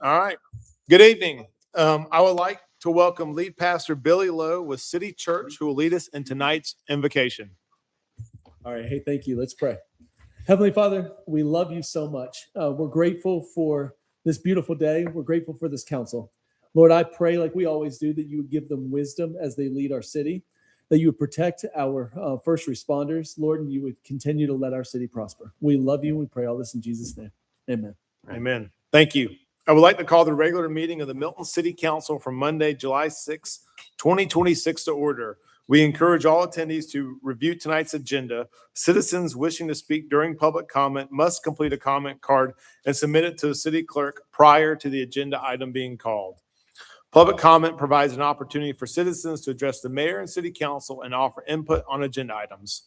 All right. Good evening. I would like to welcome lead pastor Billy Lowe with City Church, who will lead us in tonight's invocation. All right. Hey, thank you. Let's pray. Heavenly Father, we love you so much. We're grateful for this beautiful day. We're grateful for this council. Lord, I pray, like we always do, that you would give them wisdom as they lead our city, that you would protect our first responders, Lord, and you would continue to let our city prosper. We love you. We pray all this in Jesus' name. Amen. Amen. Thank you. I would like to call the regular meeting of the Milton City Council for Monday, July 6, 2026 to order. We encourage all attendees to review tonight's agenda. Citizens wishing to speak during public comment must complete a comment card and submit it to the city clerk prior to the agenda item being called. Public comment provides an opportunity for citizens to address the mayor and city council and offer input on agenda items.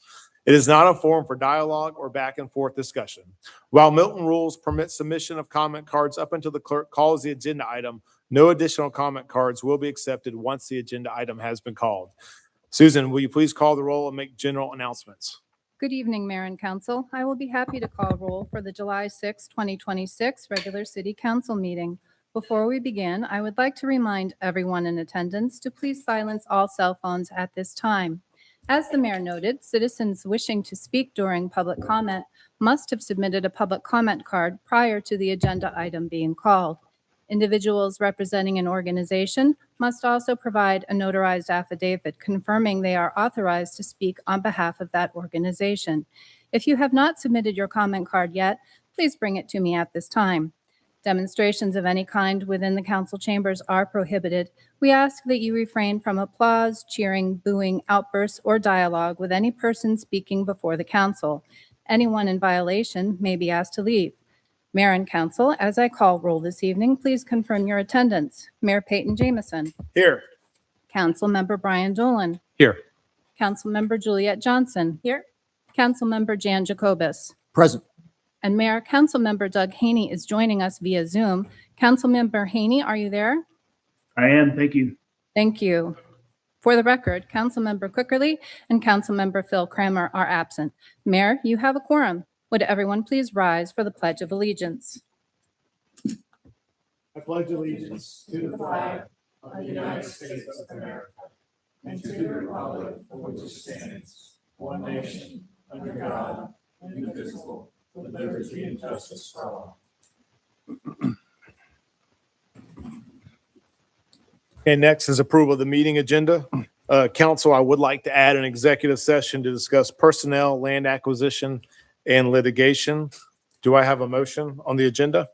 It is not a forum for dialogue or back and forth discussion. While Milton rules permit submission of comment cards up until the clerk calls the agenda item, no additional comment cards will be accepted once the agenda item has been called. Susan, will you please call the roll and make general announcements? Good evening, Mayor and Council. I will be happy to call roll for the July 6, 2026 regular City Council meeting. Before we begin, I would like to remind everyone in attendance to please silence all cell phones at this time. As the mayor noted, citizens wishing to speak during public comment must have submitted a public comment card prior to the agenda item being called. Individuals representing an organization must also provide a notarized affidavit confirming they are authorized to speak on behalf of that organization. If you have not submitted your comment card yet, please bring it to me at this time. Demonstrations of any kind within the council chambers are prohibited. We ask that you refrain from applause, cheering, booing, outbursts, or dialogue with any person speaking before the council. Anyone in violation may be asked to leave. Mayor and Council, as I call roll this evening, please confirm your attendance. Mayor Peyton Jamison. Here. Councilmember Brian Dolan. Here. Councilmember Juliette Johnson. Here. Councilmember Jan Jacobus. Present. And Mayor, Councilmember Doug Haney is joining us via Zoom. Councilmember Haney, are you there? I am. Thank you. Thank you. For the record, Councilmember Quickerly and Councilmember Phil Kramer are absent. Mayor, you have a quorum. Would everyone please rise for the Pledge of Allegiance? I pledge allegiance to the flag of the United States of America and to the republic for which it stands, one nation, under God, indivisible, with liberty and justice for all. Okay, next is approval of the meeting agenda. Council, I would like to add an executive session to discuss personnel, land acquisition, and litigation. Do I have a motion on the agenda?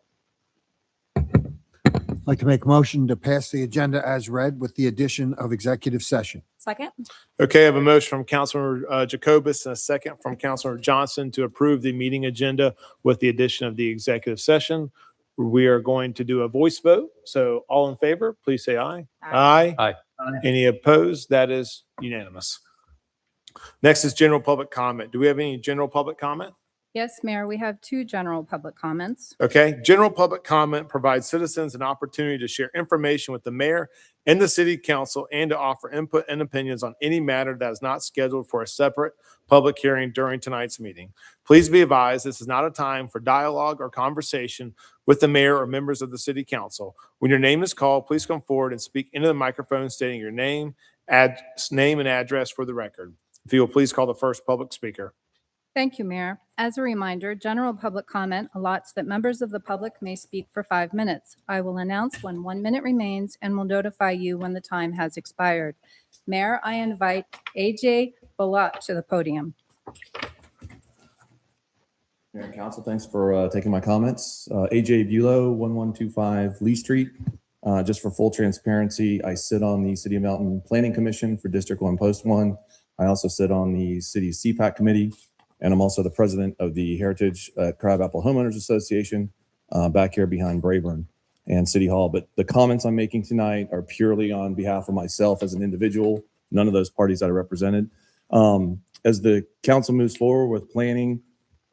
I'd like to make a motion to pass the agenda as read with the addition of executive session. Second. Okay, I have a motion from Councilor Jacobus and a second from Councilor Johnson to approve the meeting agenda with the addition of the executive session. We are going to do a voice vote. So all in favor, please say aye. Aye. Aye. Any opposed? That is unanimous. Next is general public comment. Do we have any general public comment? Yes, Mayor, we have two general public comments. Okay, general public comment provides citizens an opportunity to share information with the mayor and the city council and to offer input and opinions on any matter that is not scheduled for a separate public hearing during tonight's meeting. Please be advised, this is not a time for dialogue or conversation with the mayor or members of the city council. When your name is called, please come forward and speak into the microphone stating your name and address for the record. If you will please call the first public speaker. Thank you, Mayor. As a reminder, general public comment allots that members of the public may speak for 5 minutes. I will announce when 1 minute remains and will notify you when the time has expired. Mayor, I invite AJ Balot to the podium. Mayor and Council, thanks for taking my comments. AJ Bulow, 1125 Lee Street. Just for full transparency, I sit on the City of Milton Planning Commission for District 1 Post 1. I also sit on the city's CPAC committee. And I'm also the president of the Heritage Crabapple Homeowners Association back here behind Brayburn and City Hall. But the comments I'm making tonight are purely on behalf of myself as an individual, none of those parties that are represented. As the council moves forward with planning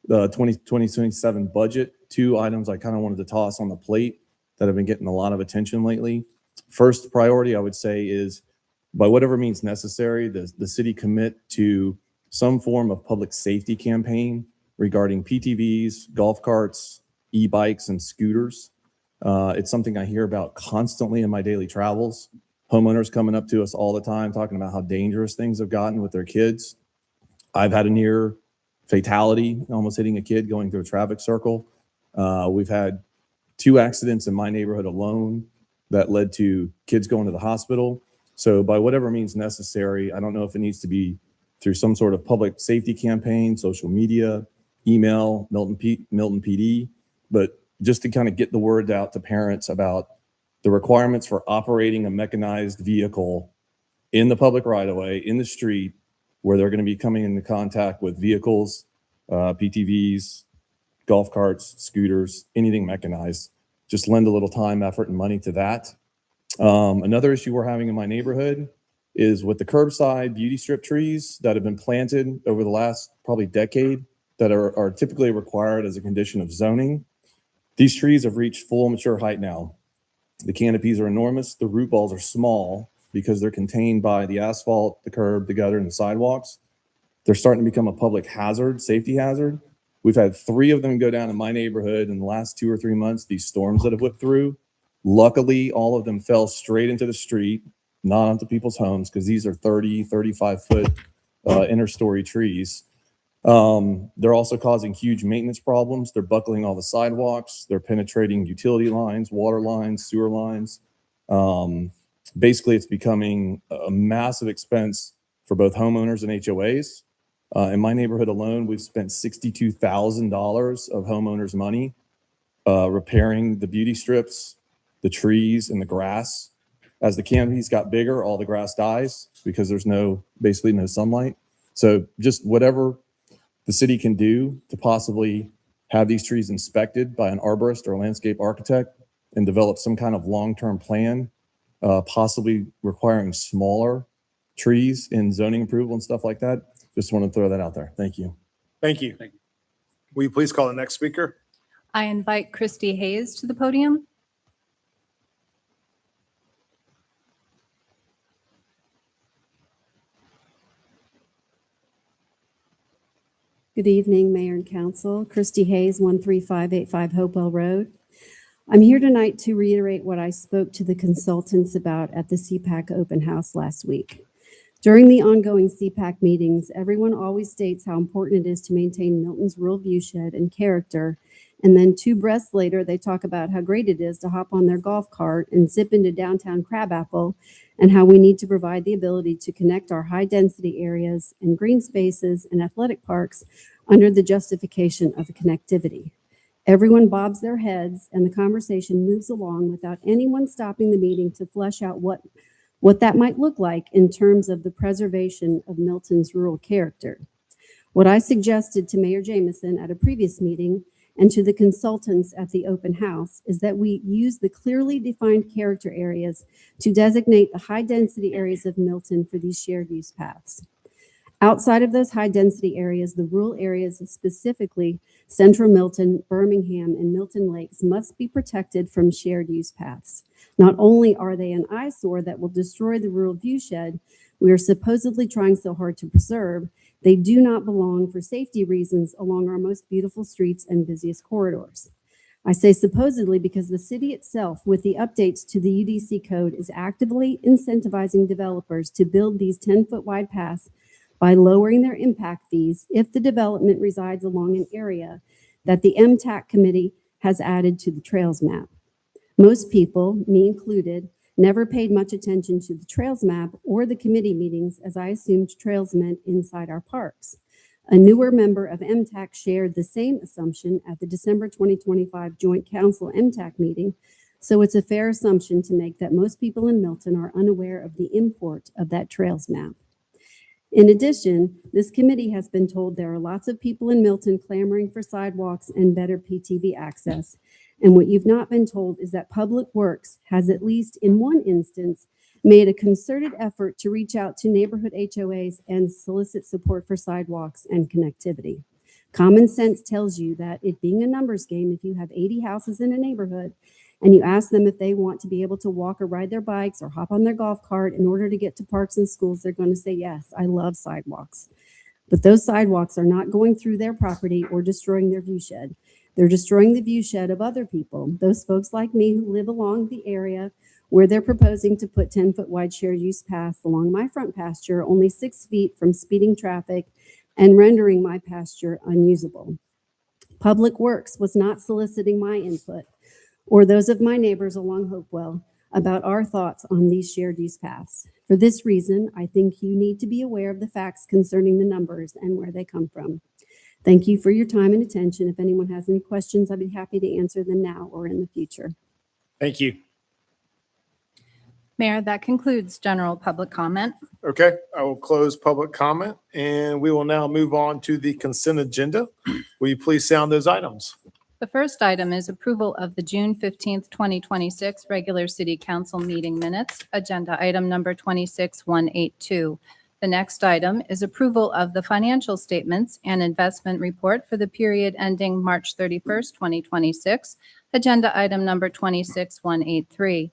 the 2027 budget, two items I kind of wanted to toss on the plate that have been getting a lot of attention lately. First priority, I would say, is by whatever means necessary, the city commit to some form of public safety campaign regarding PTVs, golf carts, e-bikes, and scooters. It's something I hear about constantly in my daily travels. Homeowners coming up to us all the time talking about how dangerous things have gotten with their kids. I've had a near fatality, almost hitting a kid going through a traffic circle. We've had 2 accidents in my neighborhood alone that led to kids going to the hospital. So by whatever means necessary, I don't know if it needs to be through some sort of public safety campaign, social media, email, Milton PD, but just to kind of get the word out to parents about the requirements for operating a mechanized vehicle in the public right-of-way, in the street, where they're going to be coming into contact with vehicles, PTVs, golf carts, scooters, anything mechanized. Just lend a little time, effort, and money to that. Another issue we're having in my neighborhood is with the curbside beauty strip trees that have been planted over the last probably decade that are typically required as a condition of zoning. These trees have reached full mature height now. The canopies are enormous. The root balls are small because they're contained by the asphalt, the curb, the gutter, and the sidewalks. They're starting to become a public hazard, safety hazard. We've had 3 of them go down in my neighborhood in the last 2 or 3 months, these storms that have whipped through. Luckily, all of them fell straight into the street, not onto people's homes, because these are 30, 35-foot inter-story trees. They're also causing huge maintenance problems. They're buckling all the sidewalks. They're penetrating utility lines, water lines, sewer lines. Basically, it's becoming a massive expense for both homeowners and HOAs. In my neighborhood alone, we've spent $62,000 of homeowners' money repairing the beauty strips, the trees, and the grass. As the canopies got bigger, all the grass dies because there's basically no sunlight. So just whatever the city can do to possibly have these trees inspected by an arborist or a landscape architect and develop some kind of long-term plan, possibly requiring smaller trees in zoning approval and stuff like that. Just want to throw that out there. Thank you. Thank you. Will you please call the next speaker? I invite Christy Hayes to the podium. Good evening, Mayor and Council. Christy Hayes, 13585 Hopewell Road. I'm here tonight to reiterate what I spoke to the consultants about at the CPAC open house last week. During the ongoing CPAC meetings, everyone always states how important it is to maintain Milton's rural viewshed and character, and then 2 breaths later, they talk about how great it is to hop on their golf cart and zip into downtown Crabapple, and how we need to provide the ability to connect our high-density areas and green spaces and athletic parks under the justification of connectivity. Everyone bobs their heads, and the conversation moves along without anyone stopping the meeting to flesh out what that might look like in terms of the preservation of Milton's rural character. What I suggested to Mayor Jamison at a previous meeting and to the consultants at the open house is that we use the clearly defined character areas to designate the high-density areas of Milton for these shared use paths. Outside of those high-density areas, the rural areas, specifically Central Milton, Birmingham, and Milton Lakes, must be protected from shared use paths. Not only are they an eyesore that will destroy the rural viewshed we are supposedly trying so hard to preserve, they do not belong for safety reasons along our most beautiful streets and busiest corridors. I say supposedly because the city itself, with the updates to the UDC code, is actively incentivizing developers to build these 10-foot wide paths by lowering their impact fees if the development resides along an area that the MTAC committee has added to the trails map. Most people, me included, never paid much attention to the trails map or the committee meetings, as I assumed trails meant inside our parks. A newer member of MTAC shared the same assumption at the December 2025 Joint Council MTAC meeting, so it's a fair assumption to make that most people in Milton are unaware of the import of that trails map. In addition, this committee has been told there are lots of people in Milton clamoring for sidewalks and better PTV access. And what you've not been told is that Public Works has, at least in one instance, made a concerted effort to reach out to neighborhood HOAs and solicit support for sidewalks and connectivity. Common sense tells you that it being a numbers game, if you have 80 houses in a neighborhood and you ask them if they want to be able to walk or ride their bikes or hop on their golf cart in order to get to parks and schools, they're going to say, yes, I love sidewalks. But those sidewalks are not going through their property or destroying their viewshed. They're destroying the view shed of other people, those folks like me who live along the area where they're proposing to put 10-foot wide shared use paths along my front pasture, only 6 feet from speeding traffic and rendering my pasture unusable. Public Works was not soliciting my input or those of my neighbors along Hopewell about our thoughts on these shared use paths. For this reason, I think you need to be aware of the facts concerning the numbers and where they come from. Thank you for your time and attention. If anyone has any questions, I'd be happy to answer them now or in the future. Thank you. Mayor, that concludes general public comment. Okay, I will close public comment and we will now move on to the consent agenda. Will you please sound those items? The first item is approval of the June 15th, 2026 regular city council meeting minutes, agenda item number 26182. The next item is approval of the financial statements and investment report for the period ending March 31st, 2026, agenda item number 26183.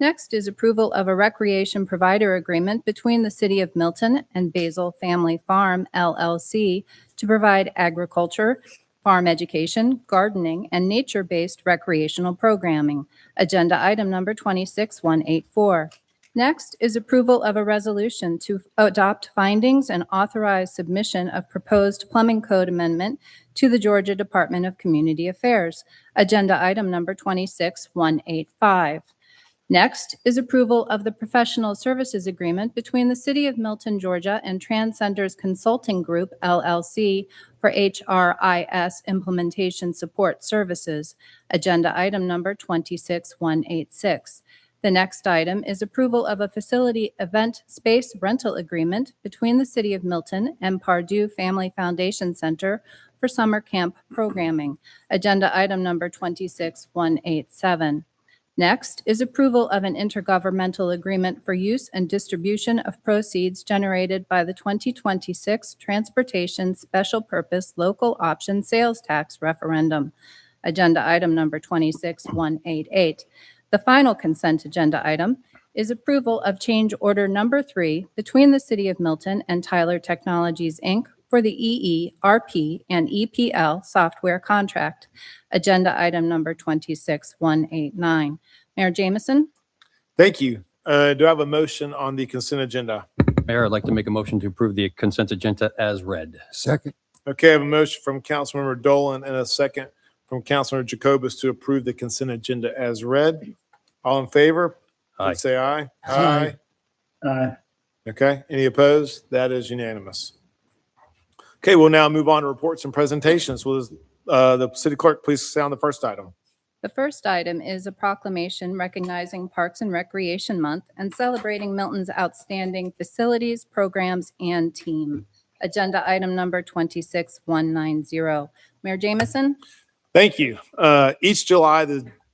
Next is approval of a recreation provider agreement between the City of Milton and Basil Family Farm, LLC, to provide agriculture, farm education, gardening, and nature-based recreational programming. Agenda item number 26184. Next is approval of a resolution to adopt findings and authorize submission of proposed plumbing code amendment to the Georgia Department of Community Affairs. Agenda item number 26185. Next is approval of the professional services agreement between the City of Milton, Georgia and Transcenders Consulting Group, LLC, for HRIS implementation support services. Agenda item number 26186. The next item is approval of a facility event space rental agreement between the City of Milton and Pardue Family Foundation Center for summer camp programming. Agenda item number 26187. Next is approval of an intergovernmental agreement for use and distribution of proceeds generated by the 2026 Transportation Special Purpose Local Option Sales Tax Referendum. Agenda item number 26188. The final consent agenda item is approval of change order number 3 between the City of Milton and Tyler Technologies, Inc. for the EE, and EPL software contract. Agenda item number 26189. Mayor Jameson? Thank you. Do I have a motion on the consent agenda? Mayor, I'd like to make a motion to approve the consent agenda as read. Second. Okay, I have a motion from Councilmember Dolan and a second from Councilmember Jacobus to approve the consent agenda as read. All in favor? Aye. Please say aye. Aye. Aye. Okay, any opposed? That is unanimous. Okay, we'll now move on to reports and presentations. Will the city clerk please sound the first item? The first item is a proclamation recognizing Parks and Recreation Month and celebrating Milton's outstanding facilities, programs, and team. Agenda item number 26190. Mayor Jameson? Thank you. Each July,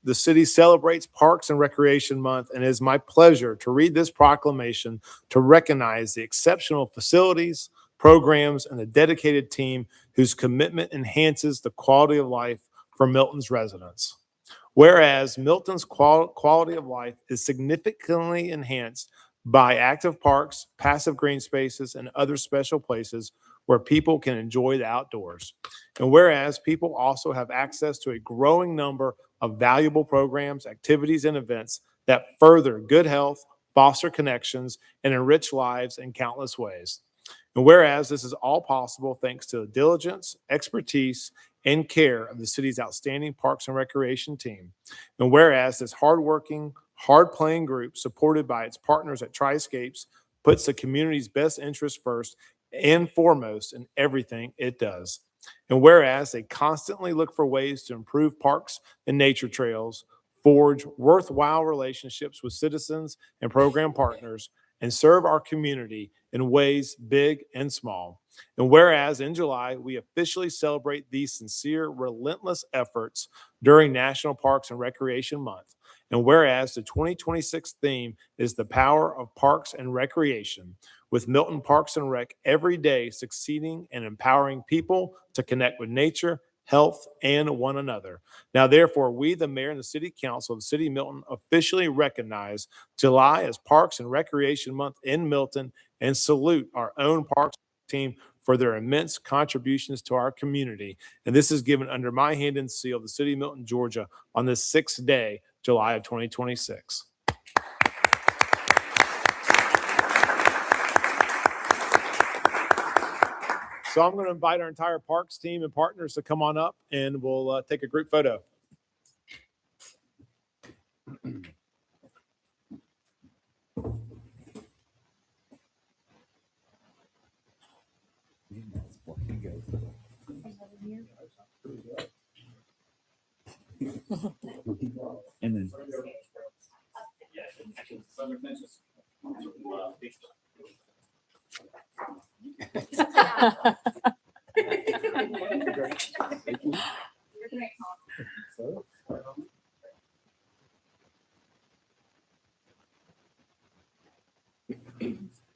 the city celebrates Parks and Recreation Month, and it is my pleasure to read this proclamation to recognize the exceptional facilities, programs, and the dedicated team whose commitment enhances the quality of life for Milton's residents. Whereas Milton's quality of life is significantly enhanced by active parks, passive green spaces, and other special places where people can enjoy the outdoors. And whereas people also have access to a growing number of valuable programs, activities, and events that further good health, foster connections, and enrich lives in countless ways. And whereas this is all possible thanks to the diligence, expertise, and care of the city's outstanding Parks and Recreation team. And whereas this hardworking, hard-playing group, supported by its partners at Triscapes, puts the community's best interest first and foremost in everything it does. And whereas they constantly look for ways to improve parks and nature trails, forge worthwhile relationships with citizens and program partners, and serve our community in ways big and small. And whereas in July, we officially celebrate these sincere, relentless efforts during National Parks and Recreation Month. And whereas the 2026 theme is the power of parks and recreation, with Milton Parks and Rec every day succeeding and empowering people to connect with nature, health, and one another. Now, therefore, we, the mayor and the city council of the city of Milton, officially recognize July as Parks and Recreation Month in Milton and salute our own parks team for their immense contributions to our community. And this is given under my hand and seal of the city of Milton, Georgia on this 6th day, July of 2026. So I'm going to invite our entire parks team and partners to come on up and we'll take a group photo. And then.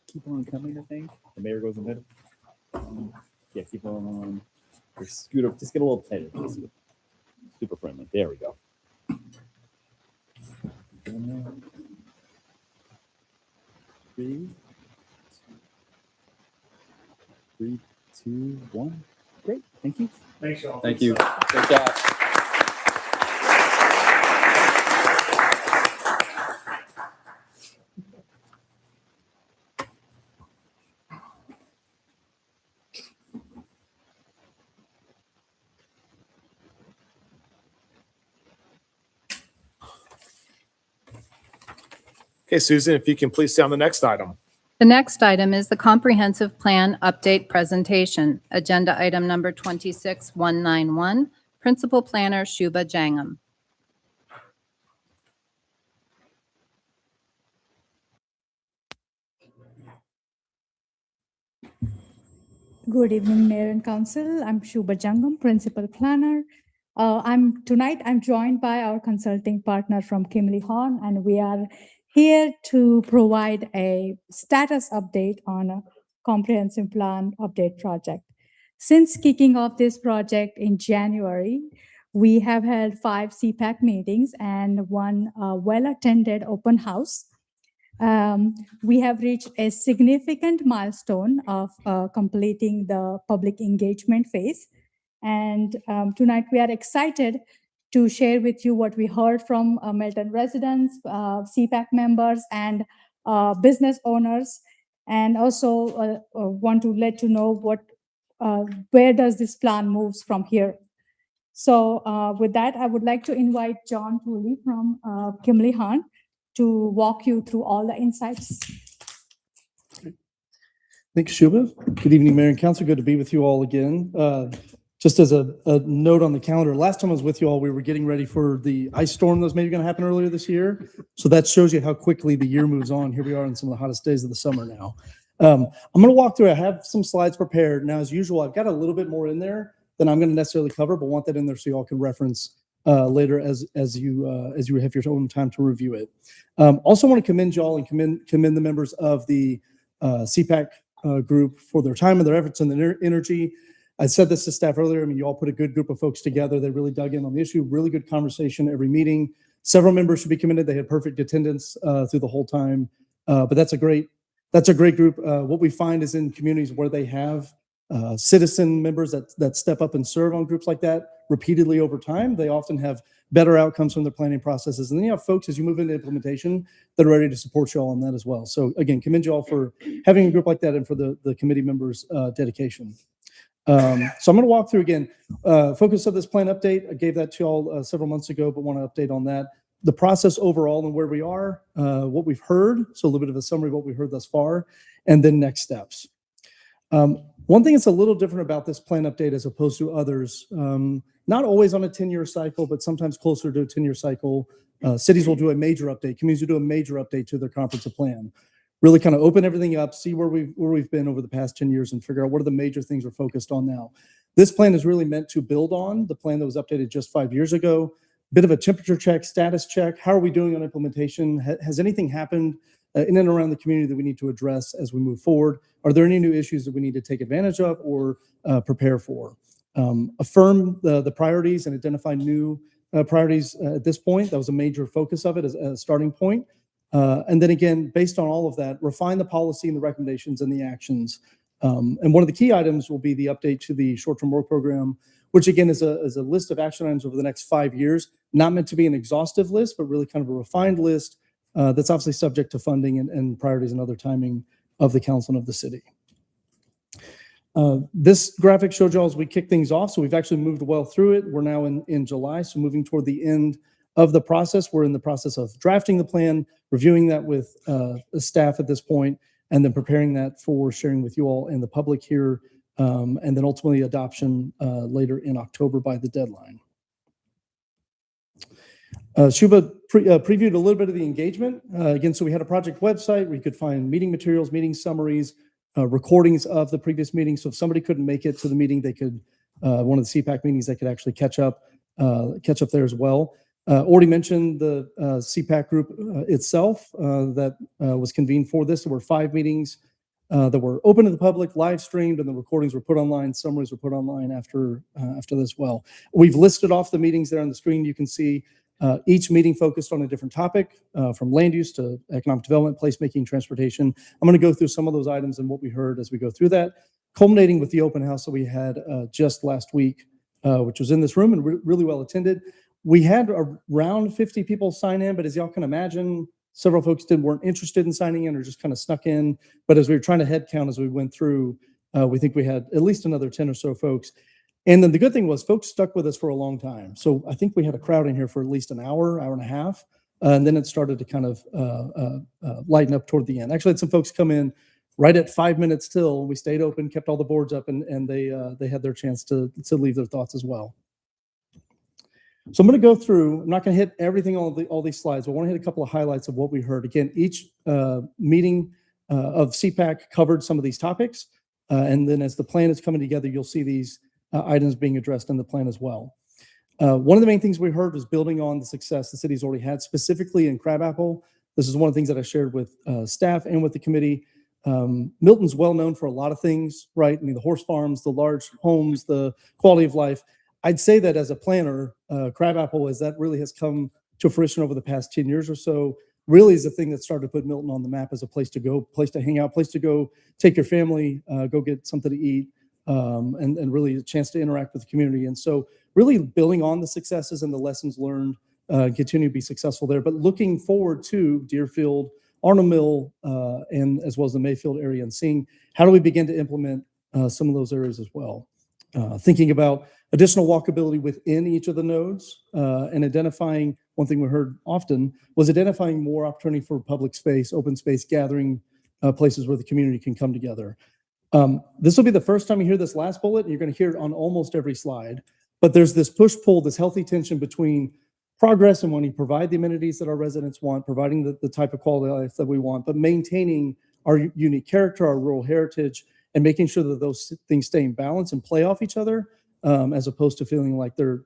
Keep on coming, I think. The mayor goes in the middle. Yeah, keep on. Or scoot up. Just get a little tighter. Super friendly. There we go. 3, 2, 1. Great. Thank you. Thanks, y'all. Thank you. Great job. Okay, Susan, if you can please stay on the next item. The next item is the Comprehensive Plan Update Presentation, Agenda Item Number 26191, Principal Planner Shuba Jangam. Good evening, Mayor and Council. I'm Shuba Jangam, Principal Planner. Tonight I'm joined by our consulting partner from Kimley Horn, and we are here to provide a status update on a comprehensive plan update project. Since kicking off this project in January, we have held 5 CPAC meetings and 1 well-attended open house. We have reached a significant milestone of completing the public engagement phase. And tonight we are excited to share with you what we heard from Milton residents, CPAC members, and business owners. And also want to let you know where does this plan moves from here. So with that, I would like to invite John Tooley from Kimley Horn to walk you through all the insights. Thanks, Shuba. Good evening, Mayor and Council. Good to be with you all again. Just as a note on the calendar, last time I was with you all, we were getting ready for the ice storm that was maybe going to happen earlier this year. So that shows you how quickly the year moves on. Here we are in some of the hottest days of the summer now. I'm going to walk through. I have some slides prepared. Now, as usual, I've got a little bit more in there than I'm going to necessarily cover, but want that in there so you all can reference later as you have your own time to review it. Also want to commend y'all and commend the members of the CPAC group for their time and their efforts and their energy. I said this to staff earlier. I mean, you all put a good group of folks together. They really dug in on the issue. Really good conversation every meeting. Several members should be commended. They had perfect attendance through the whole time. But that's a great group. What we find is in communities where they have citizen members that step up and serve on groups like that repeatedly over time, they often have better outcomes from their planning processes. And then you have folks, as you move into implementation, that are ready to support you all on that as well. So again, commend you all for having a group like that and for the committee members' dedication. So I'm going to walk through again, focus of this plan update. I gave that to you all several months ago, but want to update on that. The process overall and where we are, what we've heard, so a little bit of a summary of what we heard thus far, and then next steps. One thing that's a little different about this plan update as opposed to others, not always on a 10-year cycle, but sometimes closer to a 10-year cycle, cities will do a major update, communities will do a major update to their comprehensive plan. Really kind of open everything up, see where we've been over the past 10 years and figure out what are the major things we're focused on now. This plan is really meant to build on the plan that was updated just 5 years ago. Bit of a temperature check, status check. How are we doing on implementation? Has anything happened in and around the community that we need to address as we move forward? Are there any new issues that we need to take advantage of or prepare for? Affirm the priorities and identify new priorities at this point. That was a major focus of it as a starting point. And then again, based on all of that, refine the policy and the recommendations and the actions And one of the key items will be the update to the short-term work program, which again is a list of action items over the next 5 years, not meant to be an exhaustive list, but really kind of a refined list that's obviously subject to funding and priorities and other timing of the council and of the city. This graphic showed y'all as we kick things off. So we've actually moved well through it. We're now in July, so moving toward the end of the process. We're in the process of drafting the plan, reviewing that with the staff at this point, and then preparing that for sharing with you all and the public here, and then ultimately adoption later in October by the deadline. Shuba previewed a little bit of the engagement. Again, so we had a project website where you could find meeting materials, meeting summaries, recordings of the previous meeting. So if somebody couldn't make it to the meeting, they could, one of the CPAC meetings, they could actually catch up there as well. Already mentioned the CPAC group itself that was convened for this. There were 5 meetings that were open to the public, live streamed, and the recordings were put online. Summaries were put online after this. Well, we've listed off the meetings there on the screen. You can see each meeting focused on a different topic, from land use to economic development, placemaking, transportation. I'm going to go through some of those items and what we heard as we go through that, culminating with the open house that we had just last week, which was in this room and really well attended. We had around 50 people sign in, but as y'all can imagine, several folks weren't interested in signing in or just kind of snuck in. But as we were trying to head count as we went through, we think we had at least another 10 or so folks. And then the good thing was folks stuck with us for a long time. So I think we had a crowd in here for at least an hour, hour and a half. And then it started to kind of lighten up toward the end. Actually, I had some folks come in right at 5 minutes till. We stayed open, kept all the boards up, and they had their chance to leave their thoughts as well. So I'm going to go through, I'm not going to hit everything on all these slides, but I want to hit a couple of highlights of what we heard. Again, each meeting of CPAC covered some of these topics. And then as the plan is coming together, you'll see these items being addressed in the plan as well. One of the main things we heard was building on the success the city's already had, specifically in Crabapple. This is one of the things that I shared with staff and with the committee. Milton's well known for a lot of things, right? I mean, the horse farms, the large homes, the quality of life. I'd say that as a planner, Crabapple, as that really has come to fruition over the past 10 years or so, really is the thing that started to put Milton on the map as a place to go, place to hang out, place to go take your family, go get something to eat, and really a chance to interact with the community. And so really building on the successes and the lessons learned, continue to be successful there, but looking forward to Deerfield, Arnold Mill, and as well as the Mayfield area, and seeing how do we begin to implement some of those areas as well. Thinking about additional walkability within each of the nodes, and identifying, one thing we heard often was identifying more opportunity for public space, open space, gathering places where the community can come together. This will be the first time you hear this last bullet, and you're going to hear it on almost every slide, but there's this push-pull, this healthy tension between progress and wanting to provide the amenities that our residents want, providing the type of quality of life that we want, but maintaining our unique character, our rural heritage, and making sure that those things stay in balance and play off each other, as opposed to feeling like they're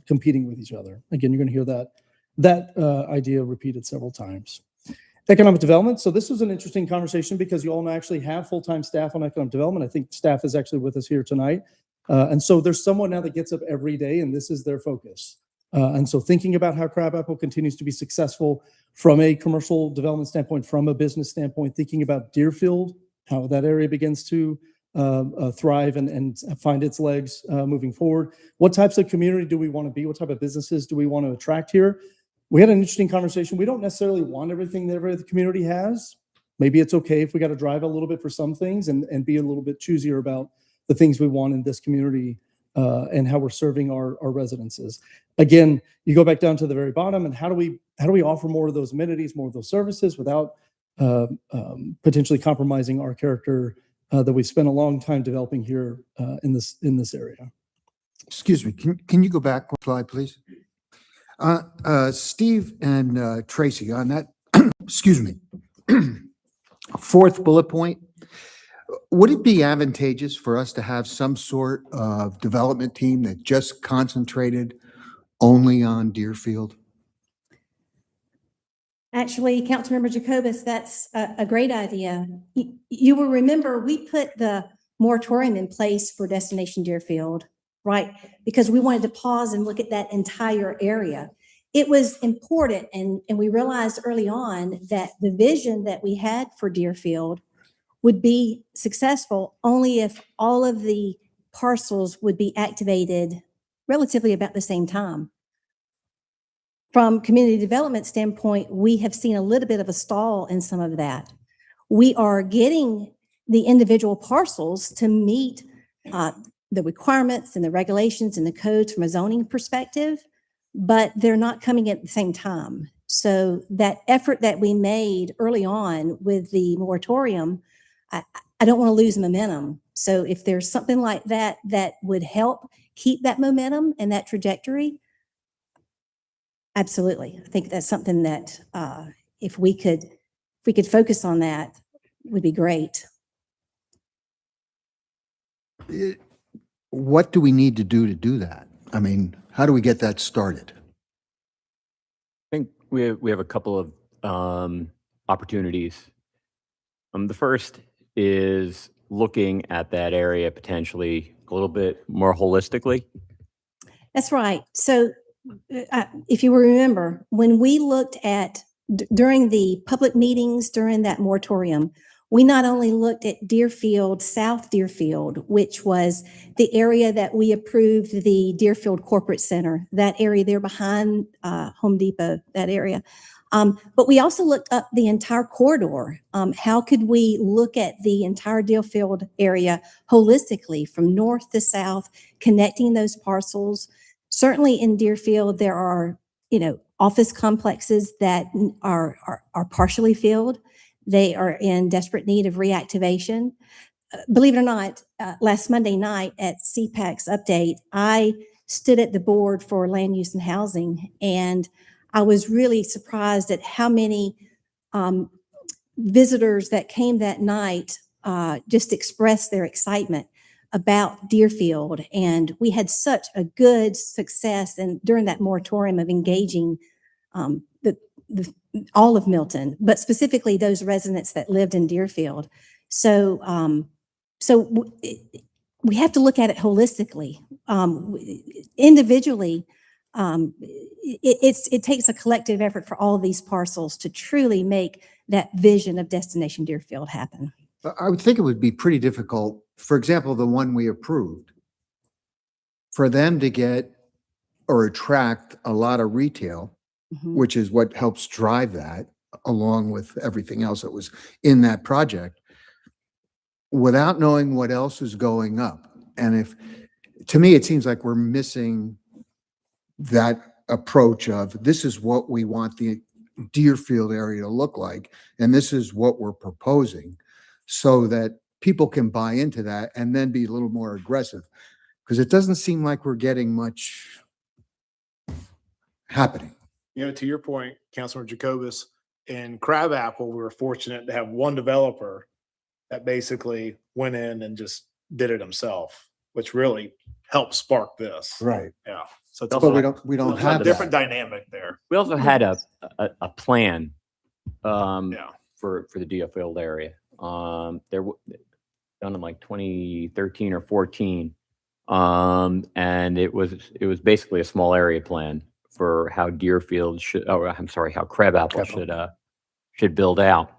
competing with each other. Again, you're going to hear that idea repeated several times. Economic development. So this was an interesting conversation because you all actually have full-time staff on economic development. I think staff is actually with us here tonight. And so there's someone now that gets up every day and this is their focus. And so thinking about how Crabapple continues to be successful from a commercial development standpoint, from a business standpoint, thinking about Deerfield, how that area begins to thrive and find its legs moving forward. What types of community do we want to be? What type of businesses do we want to attract here? We had an interesting conversation. We don't necessarily want everything that every community has. Maybe it's okay if we got to drive a little bit for some things and be a little bit choosier about the things we want in this community and how we're serving our residences. Again, you go back down to the very bottom, and how do we offer more of those amenities, more of those services without potentially compromising our character that we've spent a long time developing here in this area. Excuse me, can you go back one slide, please? Steve and Tracy, on that, excuse me, fourth bullet point, would it be advantageous for us to have some sort of development team that just concentrated only on Deerfield? Actually, Councilmember Jacobus, that's a great idea. You will remember we put the moratorium in place for Destination Deerfield, right? Because we wanted to pause and look at that entire area. It was important, and we realized early on that the vision that we had for Deerfield would be successful only if all of the parcels would be activated relatively about the same time. From community development standpoint, we have seen a little bit of a stall in some of that. We are getting the individual parcels to meet the requirements and the regulations and the codes from a zoning perspective, but they're not coming at the same time. So that effort that we made early on with the moratorium, I don't want to lose momentum. So if there's something like that that would help keep that momentum and that trajectory, absolutely. I think that's something that if we could focus on that, would be great. What do we need to do that? I mean, how do we get that started? I think we have a couple of opportunities. The first is looking at that area potentially a little bit more holistically. That's right. So if you remember, when we looked at during the public meetings during that moratorium, we not only looked at Deerfield, South Deerfield, which was the area that we approved the Deerfield Corporate Center, that area there behind Home Depot, that area. But we also looked up the entire corridor. How could we look at the entire Deerfield area holistically from north to south, connecting those parcels? Certainly in Deerfield, there are, office complexes that are partially filled. They are in desperate need of reactivation. Believe it or not, last Monday night at CPAC's update, I stood at the board for land use and housing, and I was really surprised at how many visitors that came that night just expressed their excitement about Deerfield. And we had such a good success during that moratorium of engaging all of Milton, but specifically those residents that lived in Deerfield. So, we have to look at it holistically. Individually, it takes a collective effort for all of these parcels to truly make that vision of Destination Deerfield happen. I would think it would be pretty difficult, for example, the one we approved, for them to get or attract a lot of retail, which is what helps drive that, along with everything else that was in that project, without knowing what else is going up. And to me, it seems like we're missing that approach of, this is what we want the Deerfield area to look like, and this is what we're proposing, so that people can buy into that and then be a little more aggressive. Because it doesn't seem like we're getting much happening. To your point, Councilor Jacobus, in Crabapple, we were fortunate to have one developer that basically went in and just did it himself, which really helped spark this. Right. Yeah. So But we don't have a different that. dynamic there. We also had a plan Yeah. for the Deerfield area. Done in like 2013 or 14. And it was basically a small area plan for how Deerfield should, how Crabapple should build out.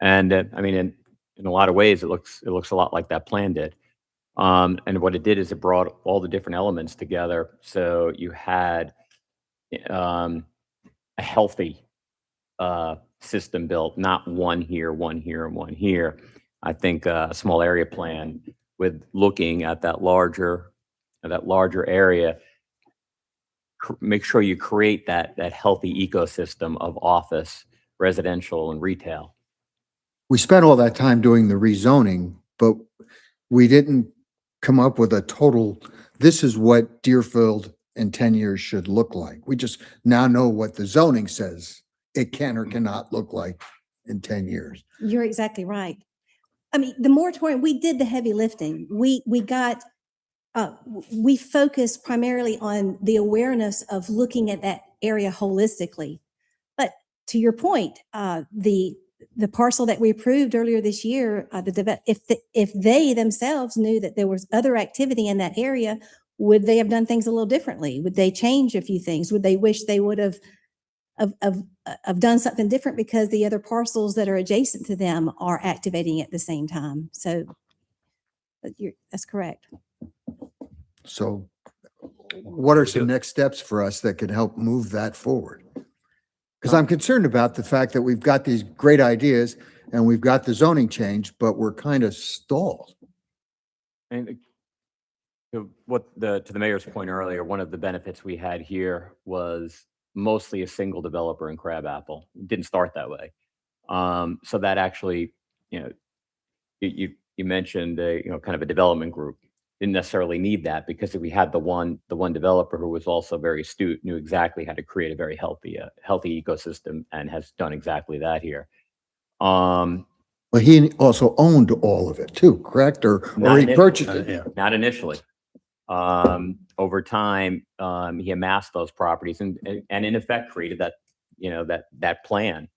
And I mean, in a lot of ways, it looks a lot like that plan did. And what it did is it brought all the different elements together. So you had a healthy system built, not one here, and one here. I think a small area plan with looking at that larger area, make sure you create that healthy ecosystem of office, residential, and retail. We spent all that time doing the rezoning, but we didn't come up with a total, this is what Deerfield in 10 years should look like. We just now know what the zoning says it can or cannot look like in 10 years. You're exactly right. I mean, the moratorium, we did the heavy lifting. We focused primarily on the awareness of looking at that area holistically. But to your point, the parcel that we approved earlier this year, if they themselves knew that there was other activity in that area, would they have done things a little differently? Would they change a few things? Would they wish they would have have done something different because the other parcels that are adjacent to them are activating at the same time. So that's correct. So what are some next steps for us that could help move that forward? Because I'm concerned about the fact that we've got these great ideas and we've got the zoning change, but we're kind of stalled. And to the mayor's point earlier, one of the benefits we had here was mostly a single developer in Crabapple. It didn't start that way. So that actually, you mentioned kind of a development group. Didn't necessarily need that because if we had the one developer who was also very astute, knew exactly how to create a very healthy ecosystem, and has done exactly that here. Well, he also owned all of it too, correct? Or he purchased it? Not initially. Over time, he amassed those properties and in effect created that plan.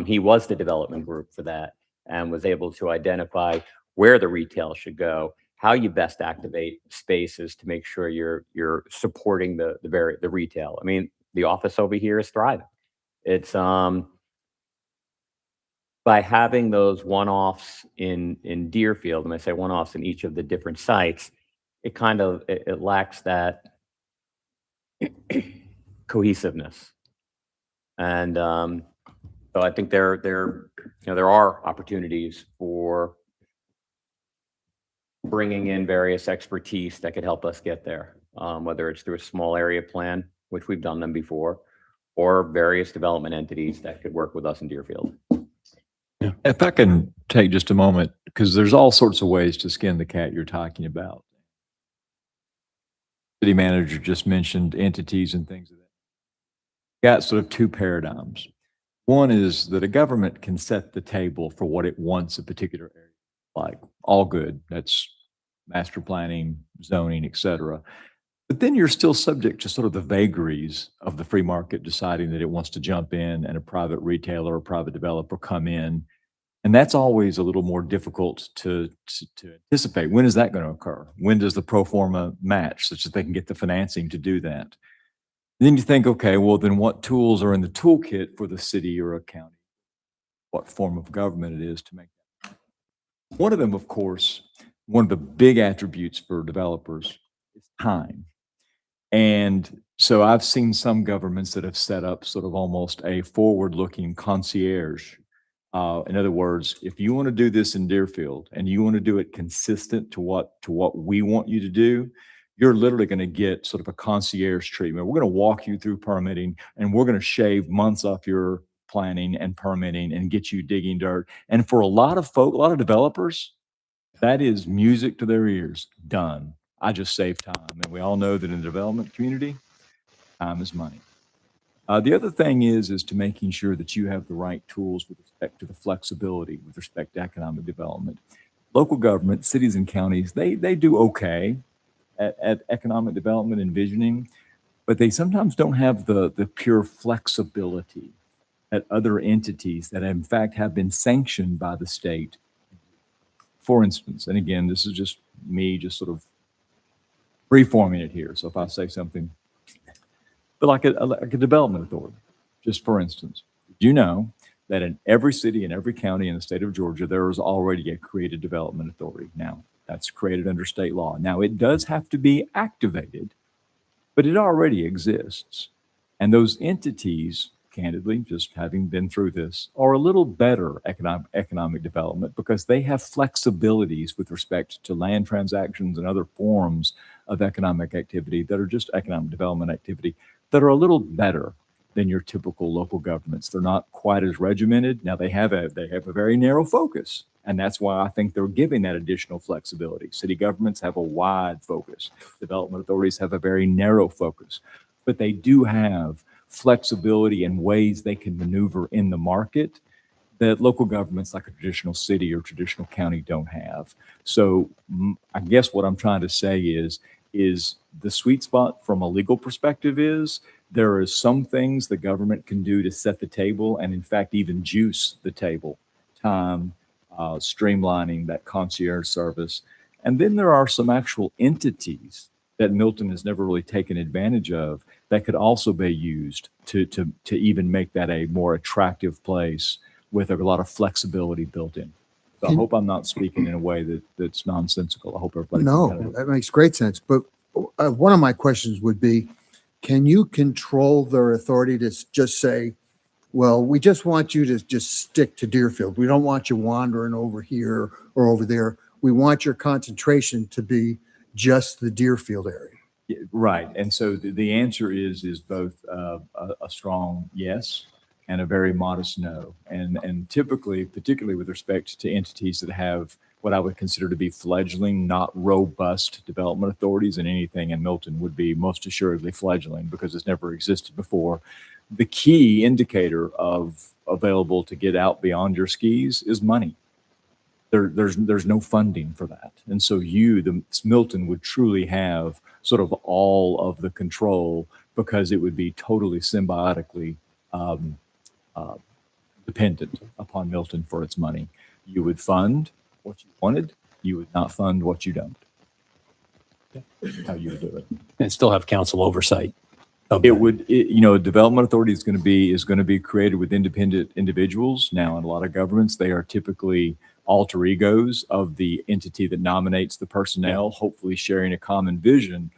He was the development group for that and was able to identify where the retail should go, how you best activate spaces to make sure you're supporting the retail. I mean, the office over here is thriving. It's by having those one-offs in Deerfield, and I say one-offs in each of the different sites, it lacks that cohesiveness. And so I think there are opportunities for bringing in various expertise that could help us get there, whether it's through a small area plan, which we've done them before, or various development entities that could work with us in Deerfield. Yeah. If I can take just a moment, because there's all sorts of ways to skin the cat you're talking about. City manager just mentioned entities and things of that. Got sort of two paradigms. One is that a government can set the table for what it wants a particular area like. All good. That's master planning, zoning, et cetera. But then you're still subject to sort of the vagaries of the free market deciding that it wants to jump in and a private retailer or private developer come in. And that's always a little more difficult to anticipate. When is that going to occur? When does the pro forma match such that they can get the financing to do that? And then you think, okay, well, then what tools are in the toolkit for the city or a county? What form of government it is to make that. One of them, of course, one of the big attributes for developers is time. And so I've seen some governments that have set up sort of almost a forward-looking concierge. In other words, if you want to do this in Deerfield and you want to do it consistent to what we want you to do, you're literally going to get sort of a concierge treatment. We're going to walk you through permitting, and we're going to shave months off your planning and permitting and get you digging dirt. And for a lot of developers, that is music to their ears. Done. I just save time. And we all know that in the development community, time is money. The other thing is to making sure that you have the right tools with respect to the flexibility, with respect to economic development. Local government, cities and counties, they do okay at economic development and visioning, but they sometimes don't have the pure flexibility that other entities that in fact have been sanctioned by the state. For instance, and again, this is just me just sort of reforming it here. So if I say something, but like a development authority, just for instance, did you know that in every city and every county in the state of Georgia, there is already a created development authority? Now, that's created under state law. Now, it does have to be activated, but it already exists. And those entities, candidly, just having been through this, are a little better economic development because they have flexibilities with respect to land transactions and other forms of economic activity that are just economic development activity that are a little better than your typical local governments. They're not quite as regimented. Now they have a very narrow focus. And that's why I think they're giving that additional flexibility. City governments have a wide focus. Development authorities have a very narrow focus, but they do have flexibility and ways they can maneuver in the market that local governments like a traditional city or traditional county don't have. So I guess what I'm trying to say is the sweet spot from a legal perspective is there is some things the government can do to set the table and in fact even juice the table, time, streamlining that concierge service. And then there are some actual entities that Milton has never really taken advantage of that could also be used to even make that a more attractive place with a lot of flexibility built in. So I Can- hope I'm not speaking in a way that's nonsensical. I hope everybody. can No, kind of- that makes great sense. But one of my questions would be, can you control their authority to just say, well, we just want you to just stick to Deerfield. We don't want you wandering over here or over there. We want your concentration to be just the Deerfield area. Yeah, right. And so the answer is both a strong yes and a very modest no. And typically, particularly with respect to entities that have what I would consider to be fledgling, not robust development authorities, and anything in Milton would be most assuredly fledgling because it's never existed before. The key indicator of available to get out beyond your skis is money. There's no funding for that. And so Milton would truly have sort of all of the control because it would be totally symbiotically dependent upon Milton for its money. You would fund what you wanted. You would not fund what you don't. How you would do it. And still have council oversight. of It that. would, a development authority is going to be created with independent individuals. Now, in a lot of governments, they are typically alter egos of the entity that nominates the personnel, hopefully sharing a common vision.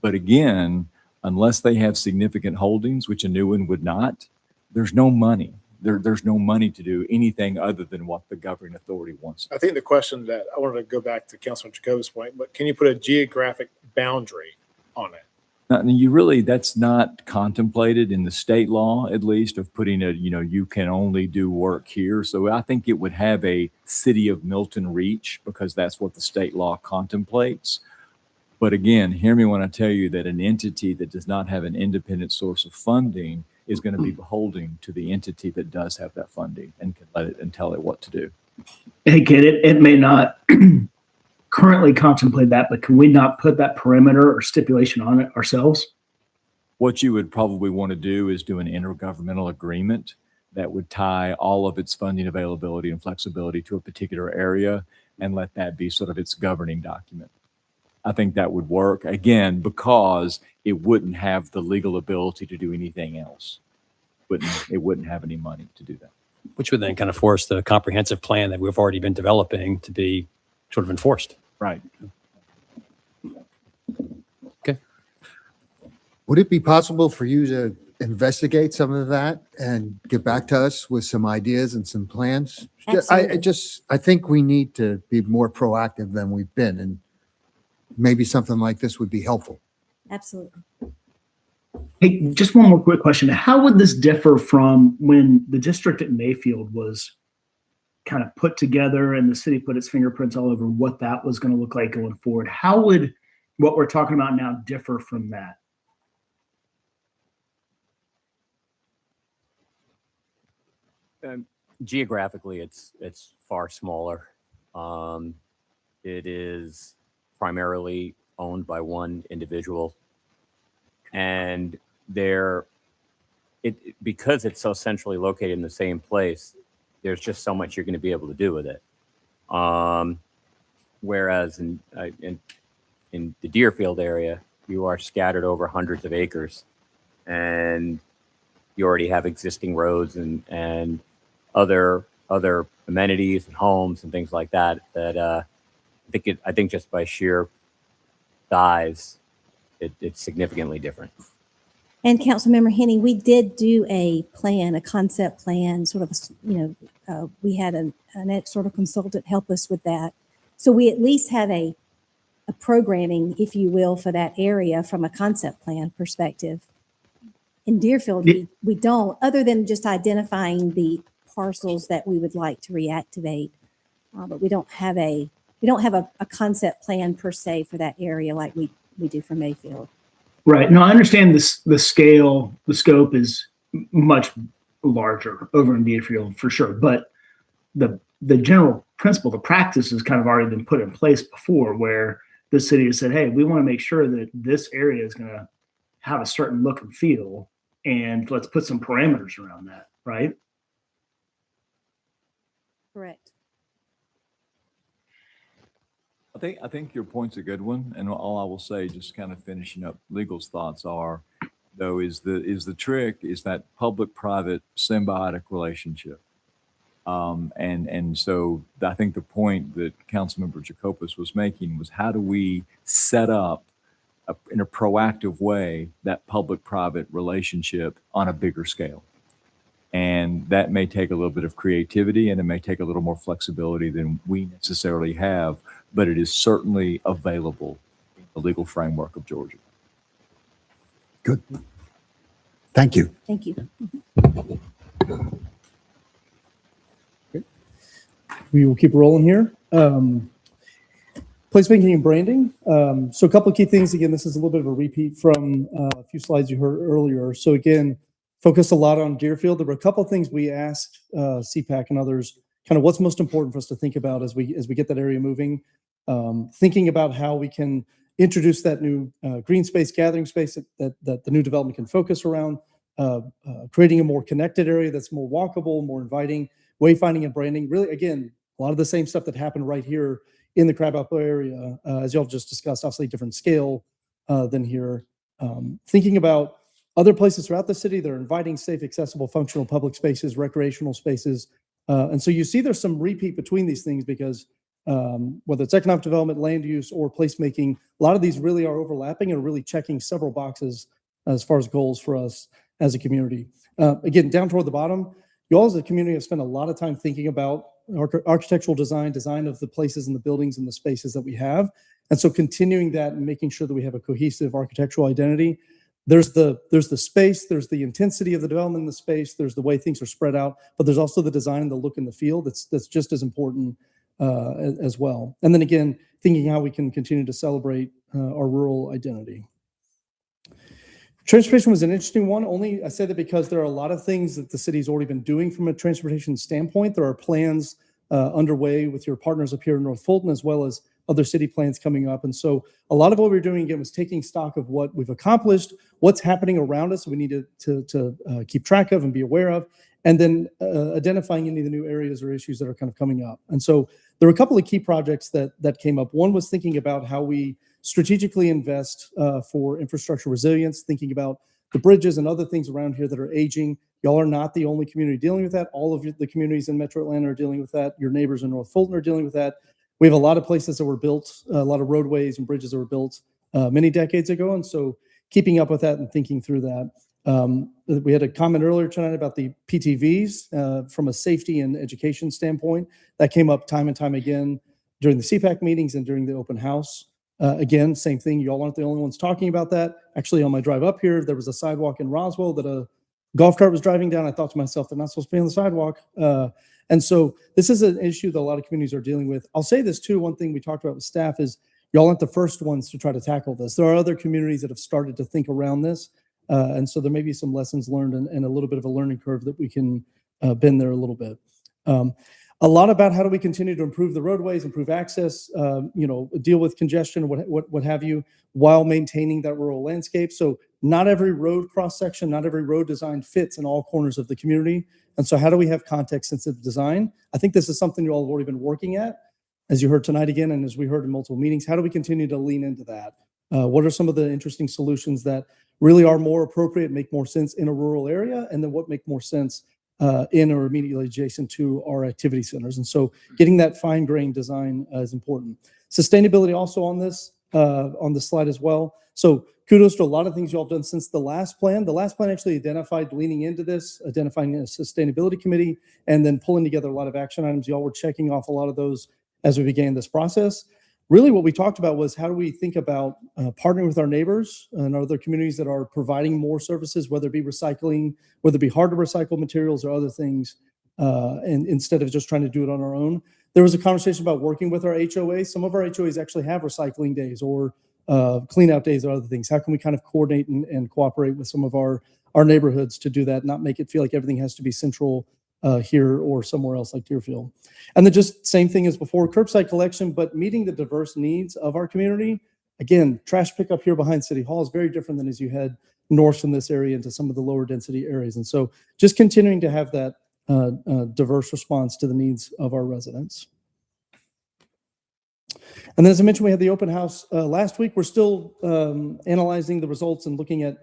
But again, unless they have significant holdings, which a new one would not, there's no money. There's no money to do anything other than what the governing authority wants. I think the question that I wanted to go back to Councilman Jacobs' point, but can you put a geographic boundary on it? That's not contemplated in the state law, at least, of putting you can only do work here. So I think it would have a city of Milton reach because that's what the state law contemplates. But again, hear me when I tell you that an entity that does not have an independent source of funding is going to be beholden to the entity that does have that funding and can let it and tell it what to do. Hey, kid, it may not currently contemplate that, but can we not put that perimeter or stipulation on it ourselves? What you would probably want to do is do an intergovernmental agreement that would tie all of its funding availability and flexibility to a particular area and let that be sort of its governing document. I think that would work, again, because it wouldn't have the legal ability to do anything else. It wouldn't have any money to do that. Which would then kind of force the comprehensive plan that we've already been developing to be sort of enforced. Right. Okay. Would it be possible for you to investigate some of that and get back to us with some ideas and some plans? Absolutely. I think we need to be more proactive than we've been, and maybe something like this would be helpful. Absolutely. Hey, just one more quick question. How would this differ from when the district at Mayfield was kind of put together and the city put its fingerprints all over what that was going to look like going forward? How would what we're talking about now differ from that? Geographically, it's far smaller. It is primarily owned by one individual, and because it's so centrally located in the same place, there's just so much you're going to be able to do with it. Whereas in the Deerfield area, you are scattered over hundreds of acres, and you already have existing roads and other amenities and homes and things like that. I think just by sheer size, it's significantly different. And Councilmember Henny, we did do a concept plan, sort of, we had an external consultant help us with that. So we at least have a programming, if you will, for that area from a concept plan perspective. In Deerfield, we don't, other than just identifying the parcels that we would like to reactivate. But we don't have a concept plan per se for that area like we do for Mayfield. Right. No, I understand this. The scale, the scope is much larger over in Deerfield for sure. But the general principle, the practice has kind of already been put in place before, where the city has said, "Hey, we want to make sure that this area is going to have a certain look and feel, and let's put some parameters around that." Right. Correct. I think your point's a good one. And all I will say, just kind of finishing up legal's thoughts, are though, is the trick is that public-private symbiotic relationship. And so I think the point that Councilmember Jacobus was making was, how do we set up in a proactive way that public-private relationship on a bigger scale? And that may take a little bit of creativity, and it may take a little more flexibility than we necessarily have, but it is certainly available in the legal framework of Georgia. Good. Thank you. Thank you. We will keep rolling here. Placemaking and branding. So a couple of key things. Again, this is a little bit of a repeat from a few slides you heard earlier. So again, focus a lot on Deerfield. There were a couple of things we asked CPAC and others, kind of what's most important for us to think about as we get that area moving. Thinking about how we can introduce that new green space, gathering space that the new development can focus around, creating a more connected area that's more walkable, more inviting, wayfinding and branding. Really, again, a lot of the same stuff that happened right here in the Crab Apple area, as y'all just discussed, obviously different scale than here. Thinking about other places throughout the city that are inviting, safe, accessible, functional public spaces, recreational spaces. And so you see there's some repeat between these things because whether it's economic development, land use, or placemaking, a lot of these really are overlapping and really checking several boxes as far as goals for us as a community. Again, down toward the bottom, you all as a community have spent a lot of time thinking about architectural design of the places and the buildings and the spaces that we have. And so continuing that and making sure that we have a cohesive architectural identity. There's the space, there's the intensity of the development in the space, there's the way things are spread out, but there's also the design and the look and the feel that's just as important as well. And then again, thinking how we can continue to celebrate our rural identity. Transportation was an interesting one. Only I say that because there are a lot of things that the city's already been doing from a transportation standpoint. There are plans underway with your partners up here in North Fulton, as well as other city plans coming up. And so a lot of what we're doing, again, was taking stock of what we've accomplished, what's happening around us, we need to keep track of and be aware of, and then identifying any of the new areas or issues that are kind of coming up. And so there were a couple of key projects that came up. One was thinking about how we strategically invest for infrastructure resilience, thinking about the bridges and other things around here that are aging. Y'all are not the only community dealing with that. All of the communities in Metro Atlanta are dealing with that. Your neighbors in North Fulton are dealing with that. We have a lot of places that were built, a lot of roadways and bridges that were built many decades ago. And so keeping up with that and thinking through that. We had a comment earlier tonight about the PTVs from a safety and education standpoint. That came up time and time again during the CPAC meetings and during the open house. Again, same thing. Y'all aren't the only ones talking about that. Actually, on my drive up here, there was a sidewalk in Roswell that a golf cart was driving down. I thought to myself, they're not supposed to be on the sidewalk. And so this is an issue that a lot of communities are dealing with. I'll say this too. One thing we talked about with staff is y'all aren't the first ones to try to tackle this. There are other communities that have started to think around this. And so there may be some lessons learned and a little bit of a learning curve that we can bend there a little bit. A lot about how do we continue to improve the roadways, improve access, deal with congestion, what have you, while maintaining that rural landscape. So not every road cross section, not every road design fits in all corners of the community. And so how do we have context-sensitive design? I think this is something you all have already been working at, as you heard tonight again, and as we heard in multiple meetings. How do we continue to lean into that? What are some of the interesting solutions that really are more appropriate, make more sense in a rural area, and then what make more sense in or immediately adjacent to our activity centers? And so getting that fine-grained design is important. Sustainability also on this slide as well. So kudos to a lot of things you all have done since the last plan. The last plan actually identified leaning into this, identifying a sustainability committee, and then pulling together a lot of action items. Y'all were checking off a lot of those as we began this process. Really what we talked about was how do we think about partnering with our neighbors and other communities that are providing more services, whether it be recycling, whether it be hard to recycle materials or other things, and instead of just trying to do it on our own. There was a conversation about working with our HOAs. Some of our HOAs actually have recycling days or clean out days or other things. How can we kind of coordinate and cooperate with some of our neighborhoods to do that, not make it feel like everything has to be central here or somewhere else like Deerfield. And then just same thing as before, curbside collection, but meeting the diverse needs of our community. Again, trash pickup here behind City Hall is very different than as you head north from this area into some of the lower density areas. And so just continuing to have that diverse response to the needs of our residents. And then, as I mentioned, we had the open house last week. We're still analyzing the results and looking at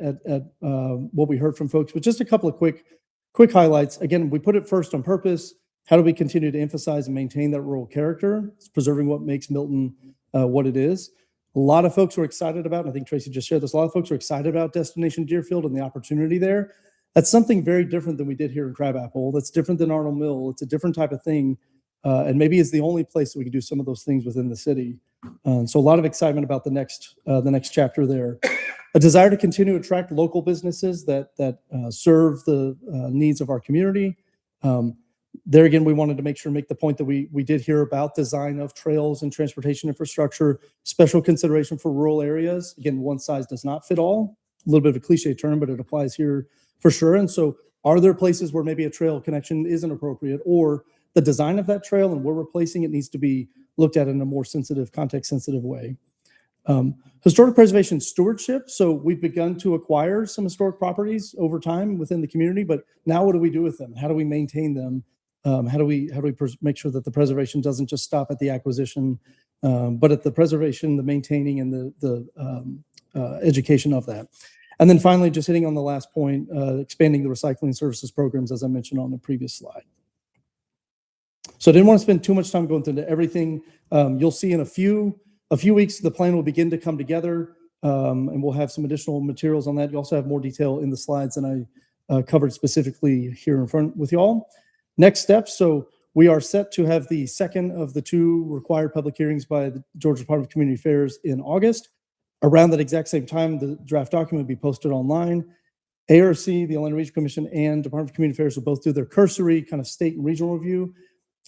what we heard from folks. But just a couple of quick highlights. Again, we put it first on purpose. How do we continue to emphasize and maintain that rural character? It's preserving what makes Milton what it is. A lot of folks were excited about, and I think Tracy just shared this, a lot of folks are excited about Destination Deerfield and the opportunity there. That's something very different than we did here in Crabapple. That's different than Arnold Mill. It's a different type of thing. And maybe it's the only place that we can do some of those things within the city. So a lot of excitement about the next chapter there. A desire to continue to attract local businesses that serve the needs of our community. There again, we wanted to make the point that we did hear about design of trails and transportation infrastructure, special consideration for rural areas. Again, one size does not fit all. A little bit of a cliche term, but it applies here for sure. And so are there places where maybe a trail connection isn't appropriate, or the design of that trail and we're replacing it needs to be looked at in a more sensitive, context-sensitive way. Historic preservation stewardship. So we've begun to acquire some historic properties over time within the community, but now what do we do with them? How do we maintain them? How do we make sure that the preservation doesn't just stop at the acquisition, but at the preservation, the maintaining, and the education of that. And then finally, just hitting on the last point, expanding the recycling services programs, as I mentioned on the previous slide. So I didn't want to spend too much time going into everything. You'll see in a few weeks, the plan will begin to come together, and we'll have some additional materials on that. You also have more detail in the slides than I covered specifically here in front with y'all. Next steps. So we are set to have the second of the 2 required public hearings by the Georgia Department of Community Affairs in August. Around that exact same time, the draft document will be posted online. ARC, the Atlanta Regional Commission, and Department of Community Affairs will both do their cursory kind of state and regional review.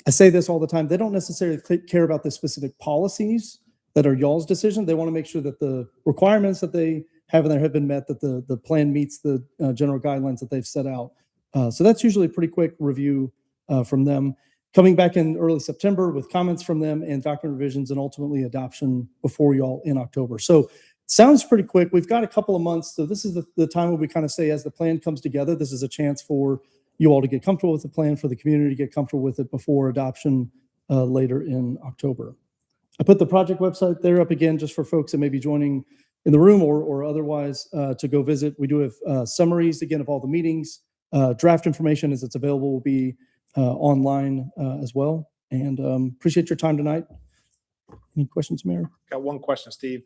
I say this all the time. They don't necessarily care about the specific policies that are y'all's decision. They want to make sure that the requirements that they have in there have been met, that the plan meets the general guidelines that they've set out. So that's usually a pretty quick review from them. Coming back in early September with comments from them and document revisions and ultimately adoption before y'all in October. So sounds pretty quick. We've got a couple of months. So this is the time where we kind of say, as the plan comes together, this is a chance for you all to get comfortable with the plan, for the community to get comfortable with it before adoption later in October. I put the project website there up again just for folks that may be joining in the room or otherwise to go visit. We do have summaries, again, of all the meetings. Draft information as it's available will be online as well. And appreciate your time tonight. Any questions, Mayor? Got one question, Steve.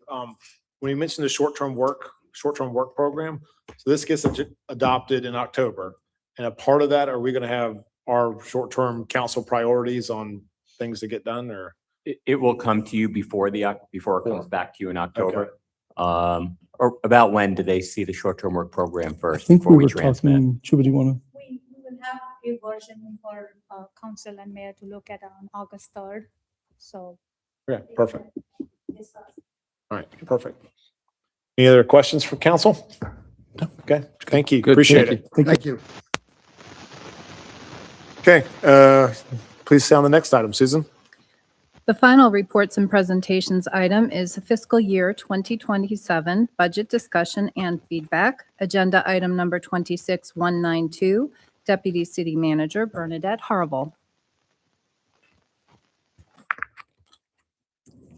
When you mentioned the short-term work program, so this gets adopted in October. And a part of that, are we going to have our short-term council priorities on things to get done, or? It will come to you before it comes back to you in October. Or about when do they see the short-term work program first? I think before we were transmit? talking, Chuba, do you want to? We will have a version for council and mayor to look at on August 3rd. So. Yeah, perfect. All right, perfect. Any other questions for council? Okay, thank you. Appreciate it. Thank you. Okay, please stay on the next item, Susan. The final reports and presentations item is fiscal year 2027 budget discussion and feedback. Agenda item number 26192, Deputy City Manager Bernadette Harville.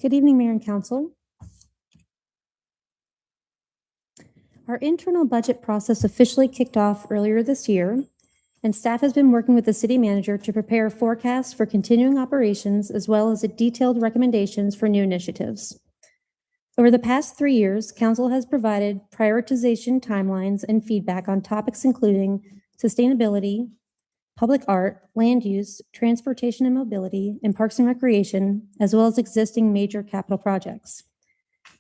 Good evening, Mayor and Council. Our internal budget process officially kicked off earlier this year, and staff has been working with the city manager to prepare forecasts for continuing operations as well as detailed recommendations for new initiatives. Over the past 3 years, Council has provided prioritization timelines and feedback on topics including sustainability, public art, land use, transportation and mobility, and parks and recreation, as well as existing major capital projects.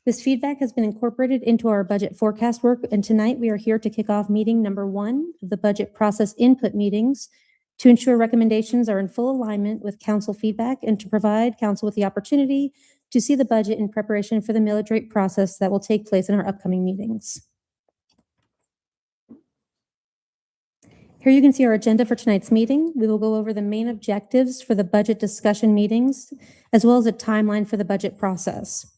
This feedback has been incorporated into our budget forecast work, and tonight we are here to kick off meeting number 1 of the budget process input meetings to ensure recommendations are in full alignment with council feedback and to provide council with the opportunity to see the budget in preparation for the millage rate process that will take place in our upcoming meetings. Here you can see our agenda for tonight's meeting. We will go over the main objectives for the budget discussion meetings, as well as a timeline for the budget process.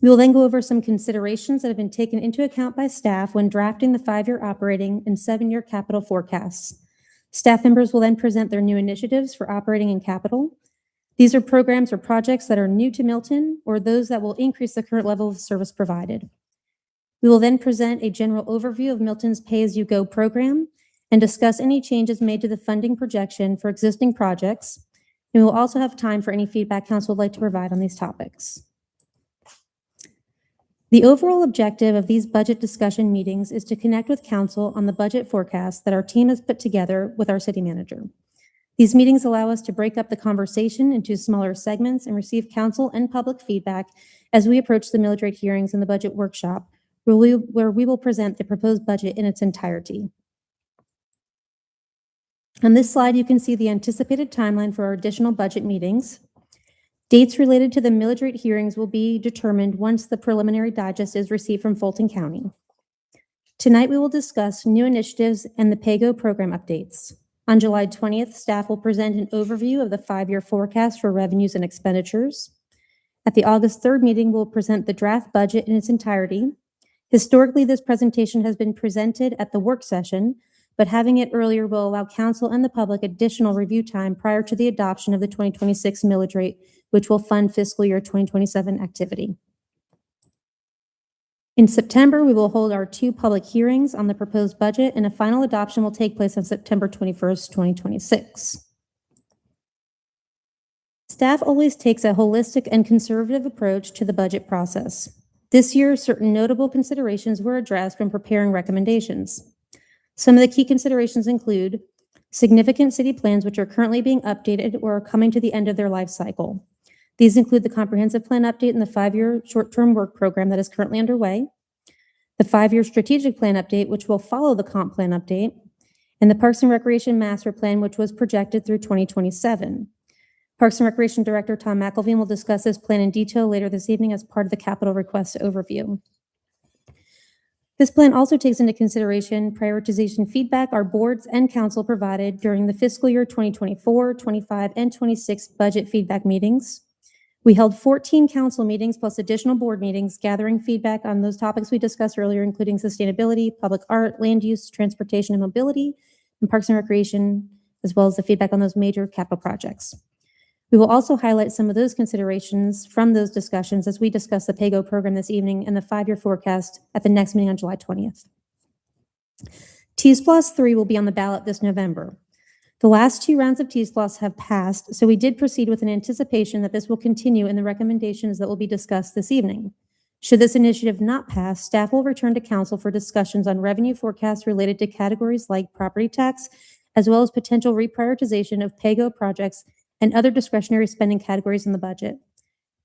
We will then go over some considerations that have been taken into account by staff when drafting the 5-year operating and 7-year capital forecasts. Staff members will then present their new initiatives for operating and capital. These are programs or projects that are new to Milton or those that will increase the current level of service provided. We will then present a general overview of Milton's pay-as-you-go program and discuss any changes made to the funding projection for existing projects. And we will also have time for any feedback council would like to provide on these topics. The overall objective of these budget discussion meetings is to connect with council on the budget forecast that our team has put together with our city manager. These meetings allow us to break up the conversation into smaller segments and receive council and public feedback as we approach the millage rate hearings and the budget workshop, where we will present the proposed budget in its entirety. On this slide, you can see the anticipated timeline for our additional budget meetings. Dates related to the millage rate hearings will be determined once the preliminary digest is received from Fulton County. Tonight, we will discuss new initiatives and the PAYGO program updates. On July 20th, staff will present an overview of the 5-year forecast for revenues and expenditures. At the August 3rd meeting, we'll present the draft budget in its entirety. Historically, this presentation has been presented at the work session, but having it earlier will allow council and the public additional review time prior to the adoption of the 2026 millage rate, which will fund fiscal year 2027 activity. In September, we will hold our 2 public hearings on the proposed budget, and a final adoption will take place on September 21st, 2026. Staff always takes a holistic and conservative approach to the budget process. This year, certain notable considerations were addressed when preparing recommendations. Some of the key considerations include significant city plans which are currently being updated or are coming to the end of their life cycle. These include the comprehensive plan update and the 5-year short-term work program that is currently underway, the 5-year strategic plan update, which will follow the comp plan update, and the Parks and Recreation master plan, which was projected through 2027. Parks and Recreation Director Tom McElveen will discuss this plan in detail later this evening as part of the capital request overview. This plan also takes into consideration prioritization feedback our boards and council provided during the fiscal year 2024, 25, and 26 budget feedback meetings. We held 14 council meetings plus additional board meetings, gathering feedback on those topics we discussed earlier, including sustainability, public art, land use, transportation and mobility, and Parks and Recreation, as well as the feedback on those major capital projects. We will also highlight some of those considerations from those discussions as we discuss the PAYGO program this evening and the 5-year forecast at the next meeting on July 20th. T+3 will be on the ballot this November. The last 2 rounds of T++ have passed, so we did proceed with an anticipation that this will continue in the recommendations that will be discussed this evening. Should this initiative not pass, staff will return to council for discussions on revenue forecasts related to categories like property tax, as well as potential reprioritization of PAYGO projects and other discretionary spending categories in the budget.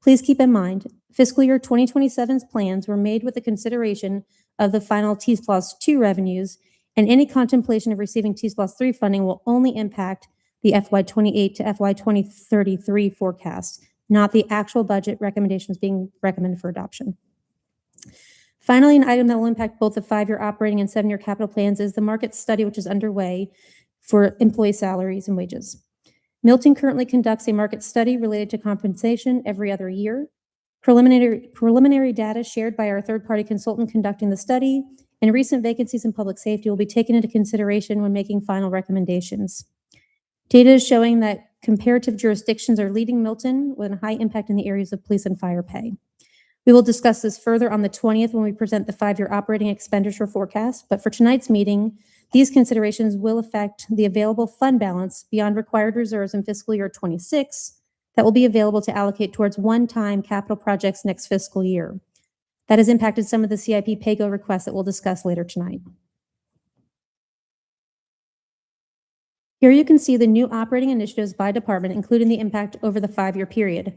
Please keep in mind, fiscal year 2027's plans were made with the consideration of the final T+2 revenues, and any contemplation of receiving T+3 funding will only impact the FY28 to FY2033 forecast, not the actual budget recommendations being recommended for adoption. Finally, an item that will impact both the 5-year operating and 7-year capital plans is the market study, which is underway for employee salaries and wages. Milton currently conducts a market study related to compensation every other year. Preliminary data shared by our third-party consultant conducting the study and recent vacancies in public safety will be taken into consideration when making final recommendations. Data is showing that comparative jurisdictions are leading Milton with a high impact in the areas of police and fire pay. We will discuss this further on the 20th when we present the 5-year operating expenditure forecast, but for tonight's meeting, these considerations will affect the available fund balance beyond required reserves in fiscal year 26 that will be available to allocate towards one-time capital projects next fiscal year. That has impacted some of the CIP PAYGO requests that we'll discuss later tonight. Here you can see the new operating initiatives by department, including the impact over the 5-year period.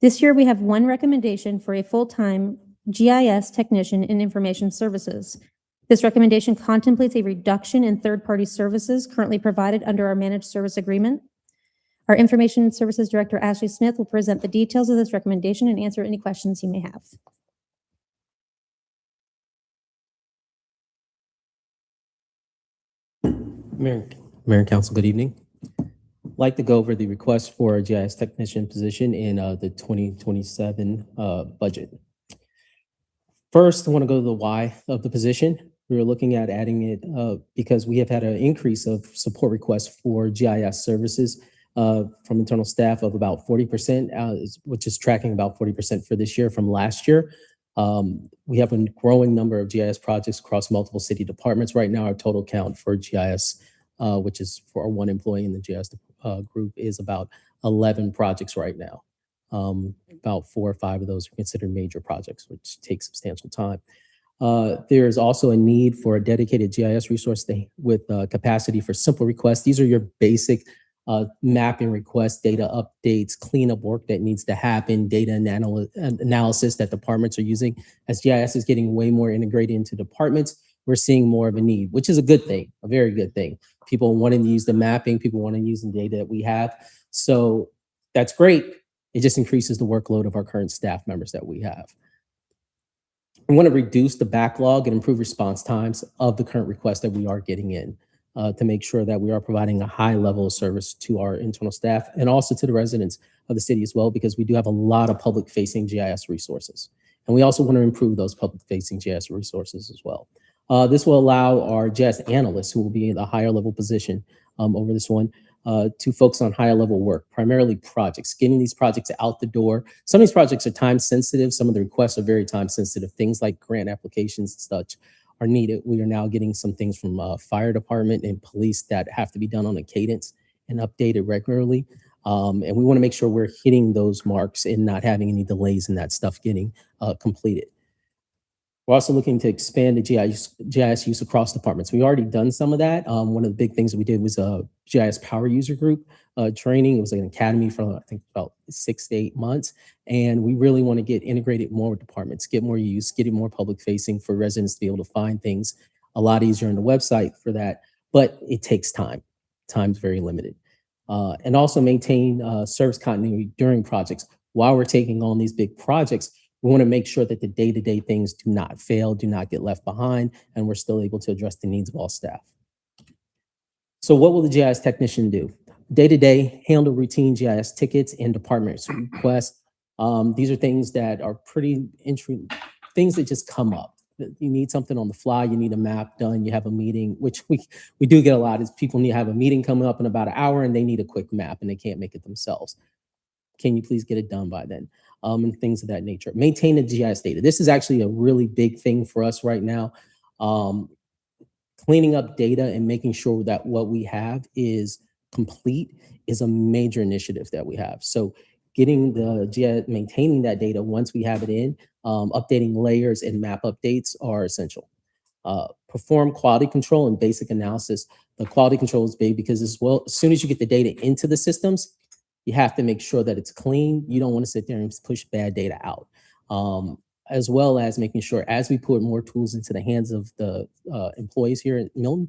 This year, we have 1 recommendation for a full-time GIS technician in information services. This recommendation contemplates a reduction in third-party services currently provided under our managed service agreement. Our Information Services Director, Ashley Smith, will present the details of this recommendation and answer any questions you may have. Mayor and Council, good evening. I'd like to go over the request for a GIS technician position in the 2027 budget. First, I want to go to the why of the position. We were looking at adding it because we have had an increase of support requests for GIS services from internal staff of about 40%, which is tracking about 40% for this year from last year. We have a growing number of GIS projects across multiple city departments. Right now, our total count for GIS, which is for one employee in the GIS group, is about 11 projects right now. About 4 or 5 of those are considered major projects, which take substantial time. There is also a need for a dedicated GIS resource with capacity for simple requests. These are your basic mapping requests, data updates, cleanup work that needs to happen, data analysis that departments are using. As GIS is getting way more integrated into departments, we're seeing more of a need, which is a good thing, a very good thing. People wanting to use the mapping, people wanting to use the data that we have. So that's great. It just increases the workload of our current staff members that we have. We want to reduce the backlog and improve response times of the current requests that we are getting in to make sure that we are providing a high level of service to our internal staff and also to the residents of the city as well, because we do have a lot of public facing GIS resources. And we also want to improve those public facing GIS resources as well. This will allow our GIS analysts, who will be in a higher level position over this one, to focus on higher level work, primarily projects, getting these projects out the door. Some of these projects are time sensitive. Some of the requests are very time sensitive. Things like grant applications and such are needed. We are now getting some things from fire department and police that have to be done on a cadence and updated regularly. And we want to make sure we're hitting those marks and not having any delays in that stuff getting completed. We're also looking to expand the GIS use across departments. We've already done some of that. One of the big things that we did was a GIS power user group training. It was an academy for, I think, about 6 to 8 months. And we really want to get integrated more with departments, get more use, get it more public facing for residents to be able to find things a lot easier on the website for that. But it takes time. Time's very limited. And also maintain service continuity during projects. While we're taking on these big projects, we want to make sure that the day-to-day things do not fail, do not get left behind, and we're still able to address the needs of all staff. So what will the GIS technician do? Day-to-day, handle routine GIS tickets and department requests. These are things that are pretty interesting, things that just come up. You need something on the fly, you need a map done, you have a meeting, which we do get a lot, is people need to have a meeting coming up in about an hour and they need a quick map and they can't make it themselves. Can you please get it done by then? And things of that nature. Maintain the GIS data. This is actually a really big thing for us right now. Cleaning up data and making sure that what we have is complete is a major initiative that we have. So getting the GIS, maintaining that data once we have it in, updating layers and map updates are essential. Perform quality control and basic analysis. The quality control is big because as soon as you get the data into the systems, you have to make sure that it's clean. You don't want to sit there and push bad data out. As well as making sure as we put more tools into the hands of the employees here at Milton,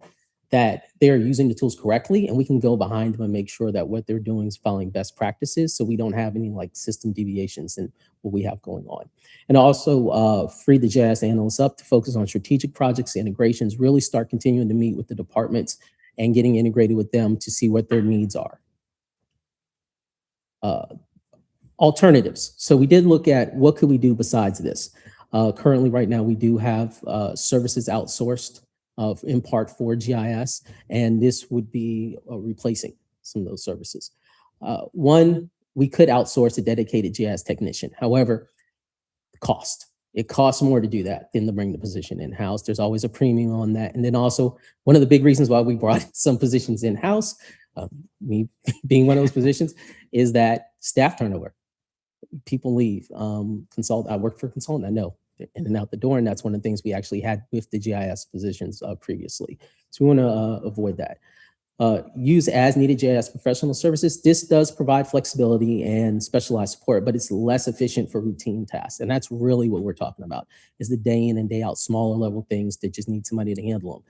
that they're using the tools correctly and we can go behind them and make sure that what they're doing is following best practices so we don't have any like system deviations in what we have going on. And also free the GIS analysts up to focus on strategic projects, integrations, really start continuing to meet with the departments and getting integrated with them to see what their needs are. Alternatives. So we did look at what could we do besides this. Currently, right now, we do have services outsourced in part for GIS, and this would be replacing some of those services. One, we could outsource a dedicated GIS technician. However, cost. It costs more to do that than to bring the position in-house. There's always a premium on that. And then also, one of the big reasons why we brought some positions in-house, me being one of those positions, is that staff turnover. People leave. I worked for a consultant. I know they're in and out the door, and that's one of the things we actually had with the GIS positions previously. So we want to avoid that. Use as needed GIS professional services. This does provide flexibility and specialized support, but it's less efficient for routine tasks. And that's really what we're talking about, is the day in and day out, smaller level things that just need somebody to handle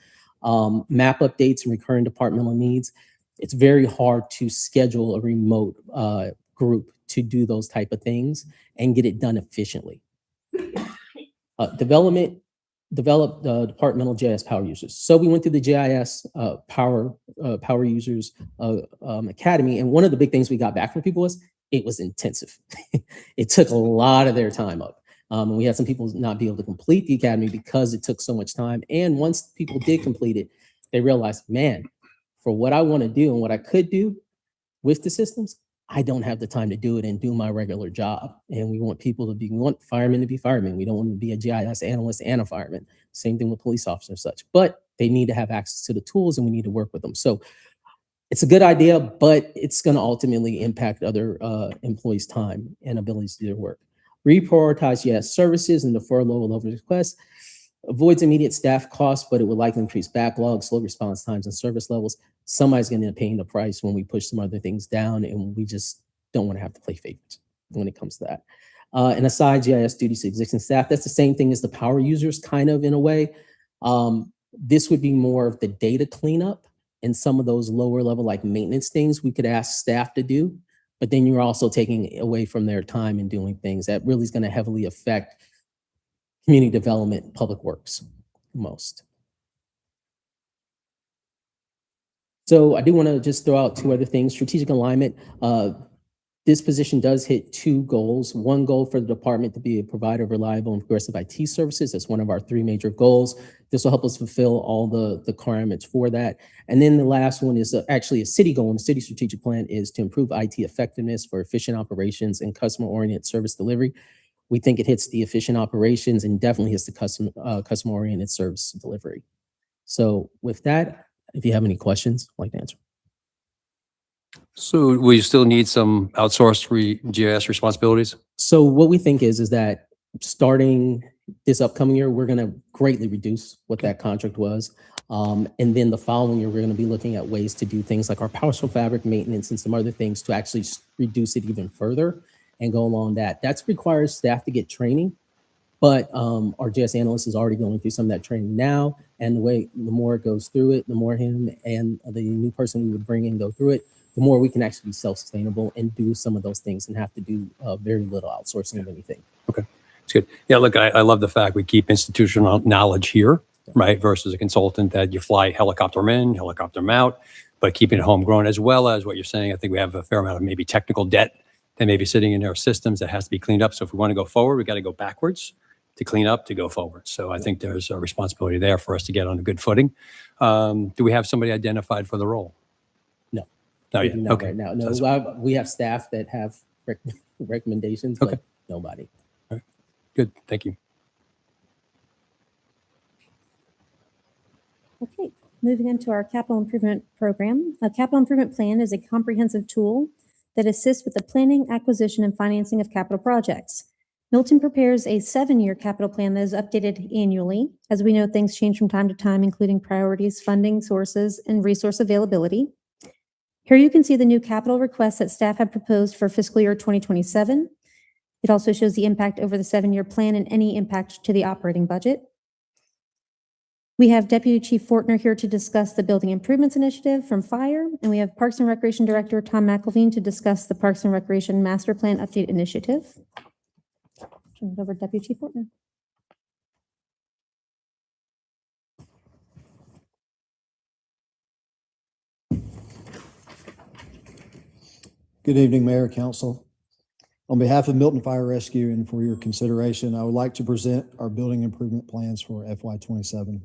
them. Map updates and recurring departmental needs. It's very hard to schedule a remote group to do those type of things and get it done efficiently. Develop departmental GIS power users. So we went through the GIS power users academy, and one of the big things we got back from people was it was intensive. It took a lot of their time up. And we had some people not be able to complete the academy because it took so much time. And once people did complete it, they realized, man, for what I want to do and what I could do, with the systems, I don't have the time to do it and do my regular job. And we want we want firemen to be firemen. We don't want to be a GIS analyst and a fireman. Same thing with police officers and such. But they need to have access to the tools and we need to work with them. So it's a good idea, but it's going to ultimately impact other employees' time and abilities to do their work. Reprioritize GIS services and defer lower level requests. Avoids immediate staff costs, but it would likely increase backlogs, slow response times, and service levels. Somebody's going to end up paying the price when we push some other things down, and we just don't want to have to play favorites when it comes to that. And aside GIS duties to existing staff, that's the same thing as the power users, kind of in a way. This would be more of the data cleanup and some of those lower level like maintenance things we could ask staff to do, but then you're also taking away from their time and doing things that really is going to heavily affect community development, public works most. So I do want to just throw out two other things. Strategic alignment. This position does hit two goals. One goal for the department to be a provider of reliable and progressive IT services. That's one of our three major goals. This will help us fulfill all the requirements for that. And then the last one is actually a city goal, and the city strategic plan is to improve IT effectiveness for efficient operations and customer-oriented service delivery. We think it hits the efficient operations and definitely hits the customer-oriented service delivery. So with that, if you have any questions, I'd like to answer. So will you still need some outsourced GIS responsibilities? So what we think is that starting this upcoming year, we're going to greatly reduce what that contract was. And then the following year, we're going to be looking at ways to do things like our PowerShell fabric maintenance and some other things to actually reduce it even further and go along that. That requires staff to get training, but our GIS analyst is already going through some of that training now. And the more it goes through it, the more him and the new person we would bring in go through it, the more we can actually be self-sustainable and do some of those things and have to do very little outsourcing of anything. Okay, that's good. Yeah, look, I love the fact we keep institutional knowledge here, right? Versus a consultant that you fly helicopter 'em in, helicopter 'em out, but keeping it homegrown, as well as what you're saying. I think we have a fair amount of maybe technical debt that may be sitting in our systems that has to be cleaned up. So if we want to go forward, we got to go backwards to clean up, to go forward. So I think there's a responsibility there for us to get on a good footing. Do we have somebody identified for the role? No. No, We yeah. do not Okay. right now. No, That's- we have staff that have recommendations, Okay. but nobody. Good, thank you. Okay, moving into our capital improvement program. A capital improvement plan is a comprehensive tool that assists with the planning, acquisition, and financing of capital projects. Milton prepares a 7-year capital plan that is updated annually. As we know, things change from time to time, including priorities, funding sources, and resource availability. Here you can see the new capital requests that staff have proposed for fiscal year 2027. It also shows the impact over the 7-year plan and any impact to the operating budget. We have Deputy Chief Fortner here to discuss the Building Improvements Initiative from Fire, and we have Parks and Recreation Director Tom McElveen to discuss the Parks and Recreation Master Plan Update Initiative. Turn it over to Deputy Chief Fortner. Good evening, Mayor, Council. On behalf of Milton Fire Rescue and for your consideration, I would like to present our building improvement plans for FY27.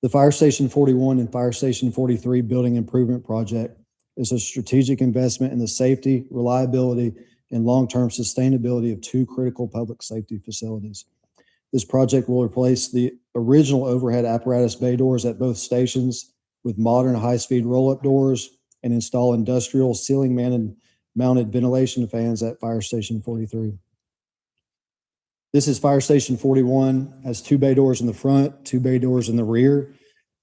The Fire Station 41 and Fire Station 43 building improvement project is a strategic investment in the safety, reliability, and long-term sustainability of two critical public safety facilities. This project will replace the original overhead apparatus bay doors at both stations with modern high-speed roll-up doors and install industrial ceiling mounted ventilation fans at Fire Station 43. This is Fire Station 41, has 2 bay doors in the front, 2 bay doors in the rear.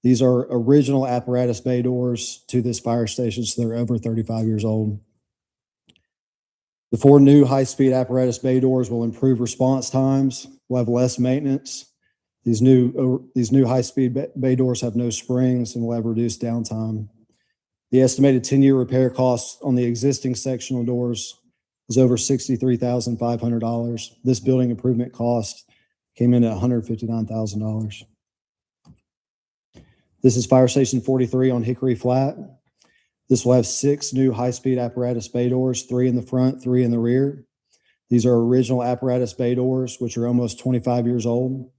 These are original apparatus bay doors to this fire station, so they're over 35 years old. The 4 new high-speed apparatus bay doors will improve response times, will have less maintenance. These new high-speed bay doors have no springs and will have reduced downtime. The estimated 10-year repair cost on the existing sectional doors is over $63,500. This building improvement cost came in at $159,000. This is Fire Station 43 on Hickory Flat. This will have 6 new high-speed apparatus bay doors, 3 in the front, 3 in the rear. These are original apparatus bay doors, which are almost 25 years old.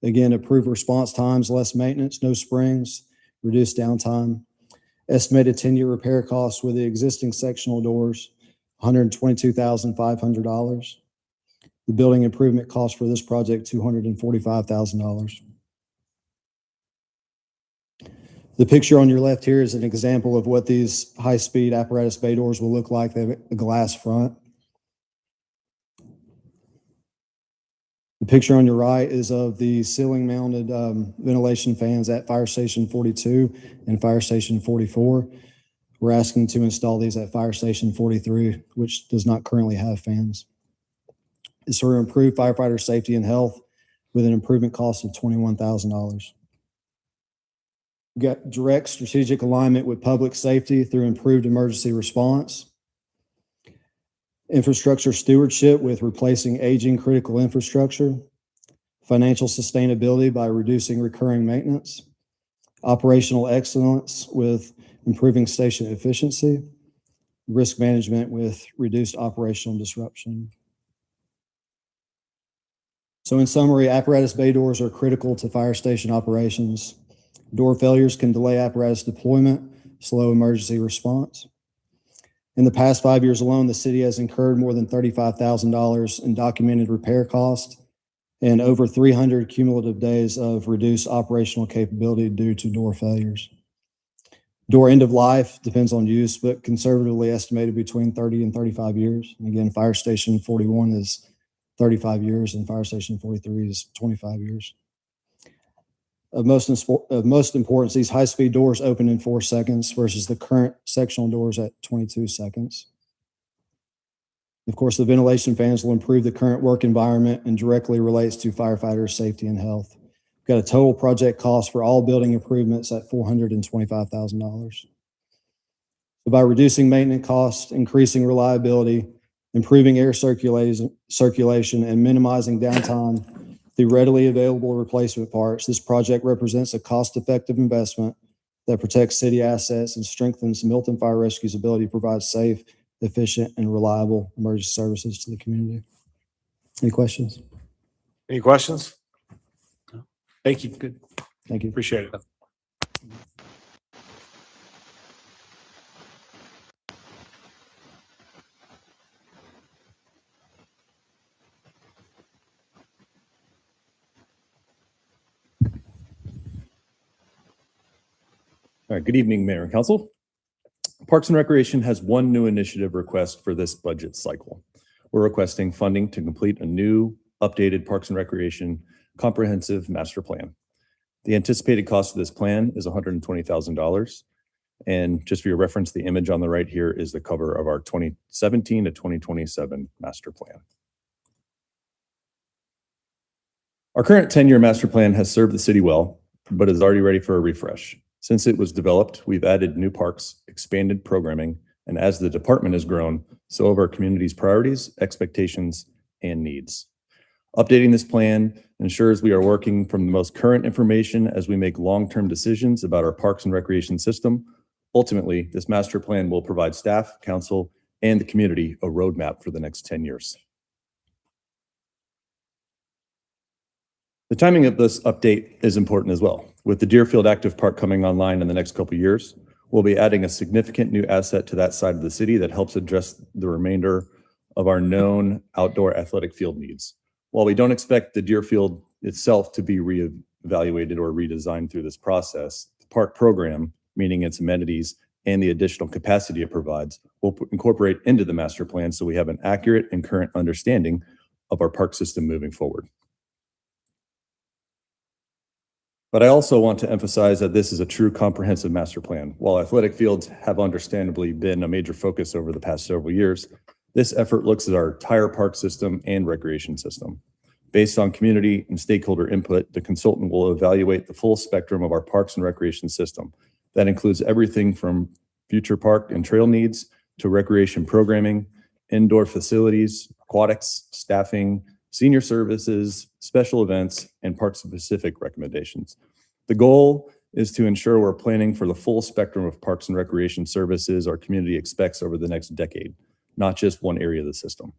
Again, improved response times, less maintenance, no springs, reduced downtime. Estimated 10-year repair costs with the existing sectional doors, $122,500. The building improvement cost for this project, $245,000. The picture on your left here is an example of what these high-speed apparatus bay doors will look like. They have a glass front. The picture on your right is of the ceiling-mounted ventilation fans at Fire Station 42 and Fire Station 44. We're asking to install these at Fire Station 43, which does not currently have fans. It's to improve firefighter safety and health with an improvement cost of $21,000. We've got direct strategic alignment with public safety through improved emergency response. Infrastructure stewardship with replacing aging critical infrastructure. Financial sustainability by reducing recurring maintenance. Operational excellence with improving station efficiency. Risk management with reduced operational disruption. So in summary, apparatus bay doors are critical to fire station operations. Door failures can delay apparatus deployment, slow emergency response. In the past 5 years alone, the city has incurred more than $35,000 in documented repair costs and over 300 cumulative days of reduced operational capability due to door failures. Door end of life depends on use, but conservatively estimated between 30 and 35 years. And again, Fire Station 41 is 35 years and Fire Station 43 is 25 years. Of most importance, these high-speed doors open in 4 seconds versus the current sectional doors at 22 seconds. Of course, the ventilation fans will improve the current work environment and directly relates to firefighter safety and health. We've got a total project cost for all building improvements at $425,000. So by reducing maintenance costs, increasing reliability, improving air circulation, and minimizing downtime through readily available replacement parts, this project represents a cost-effective investment that protects city assets and strengthens Milton Fire Rescue's ability to provide safe, efficient, and reliable emergency services to the community. Any questions? Any questions? Thank you. Good. Thank you. Appreciate it. All right, good evening, Mayor and Council. Parks and Recreation has one new initiative request for this budget cycle. We're requesting funding to complete a new updated Parks and Recreation comprehensive master plan. The anticipated cost of this plan is $120,000. And just for your reference, the image on the right here is the cover of our 2017 to 2027 master plan. Our current 10-year master plan has served the city well, but is already ready for a refresh. Since it was developed, we've added new parks, expanded programming, and as the department has grown, so have our community's priorities, expectations, and needs. Updating this plan ensures we are working from the most current information as we make long-term decisions about our parks and recreation system. Ultimately, this master plan will provide staff, council, and the community a roadmap for the next 10 years. The timing of this update is important as well. With the Deerfield Active Park coming online in the next couple of years, we'll be adding a significant new asset to that side of the city that helps address the remainder of our known outdoor athletic field needs. While we don't expect the Deerfield itself to be reevaluated or redesigned through this process, the park program, meaning its amenities and the additional capacity it provides, will incorporate into the master plan so we have an accurate and current understanding of our park system moving forward. But I also want to emphasize that this is a true comprehensive master plan. While athletic fields have understandably been a major focus over the past several years, this effort looks at our entire park system and recreation system. Based on community and stakeholder input, the consultant will evaluate the full spectrum of our parks and recreation system. That includes everything from future park and trail needs to recreation programming, indoor facilities, aquatics, staffing, senior services, special events, and park-specific recommendations. The goal is to ensure we're planning for the full spectrum of parks and recreation services our community expects over the next decade, not just one area of the system.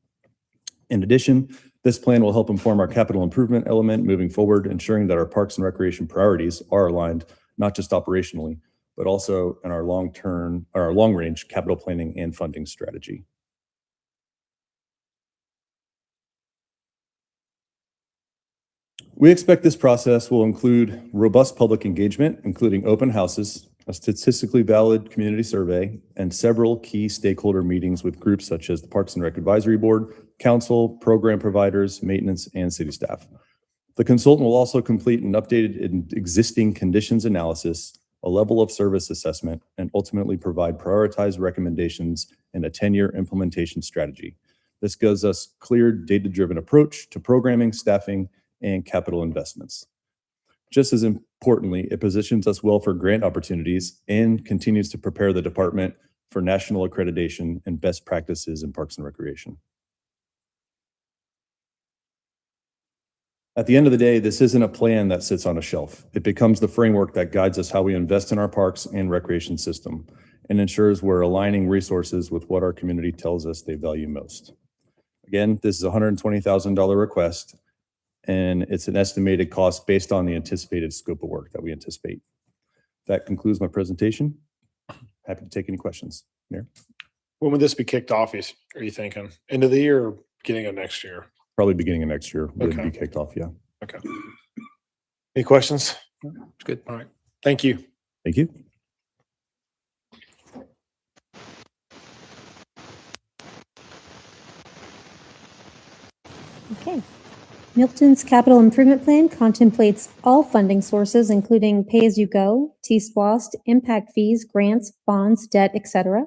In addition, this plan will help inform our capital improvement element moving forward, ensuring that our parks and recreation priorities are aligned not just operationally, but also in our long-range capital planning and funding strategy. We expect this process will include robust public engagement, including open houses, a statistically valid community survey, and several key stakeholder meetings with groups such as the Parks and Rec Advisory Board, council, program providers, maintenance, and city staff. The consultant will also complete an updated and existing conditions analysis, a level of service assessment, and ultimately provide prioritized recommendations and a 10-year implementation strategy. This gives us clear data-driven approach to programming, staffing, and capital investments. Just as importantly, it positions us well for grant opportunities and continues to prepare the department for national accreditation and best practices in parks and recreation. At the end of the day, this isn't a plan that sits on a shelf. It becomes the framework that guides us how we invest in our parks and recreation system and ensures we're aligning resources with what our community tells us they value most. Again, this is a $120,000 request, and it's an estimated cost based on the anticipated scope of work that we anticipate. That concludes my presentation. Happy to take any questions. Mayor? When would this be kicked off, are you thinking? End of the year or beginning of next year? Probably beginning of next year would Okay. be kicked off, yeah. Okay. Any questions? It's good. All right. Thank you. Thank you. Okay. Milton's capital improvement plan contemplates all funding sources, including pay-as-you-go, T-SPLOST, impact fees, grants, bonds, debt, etc.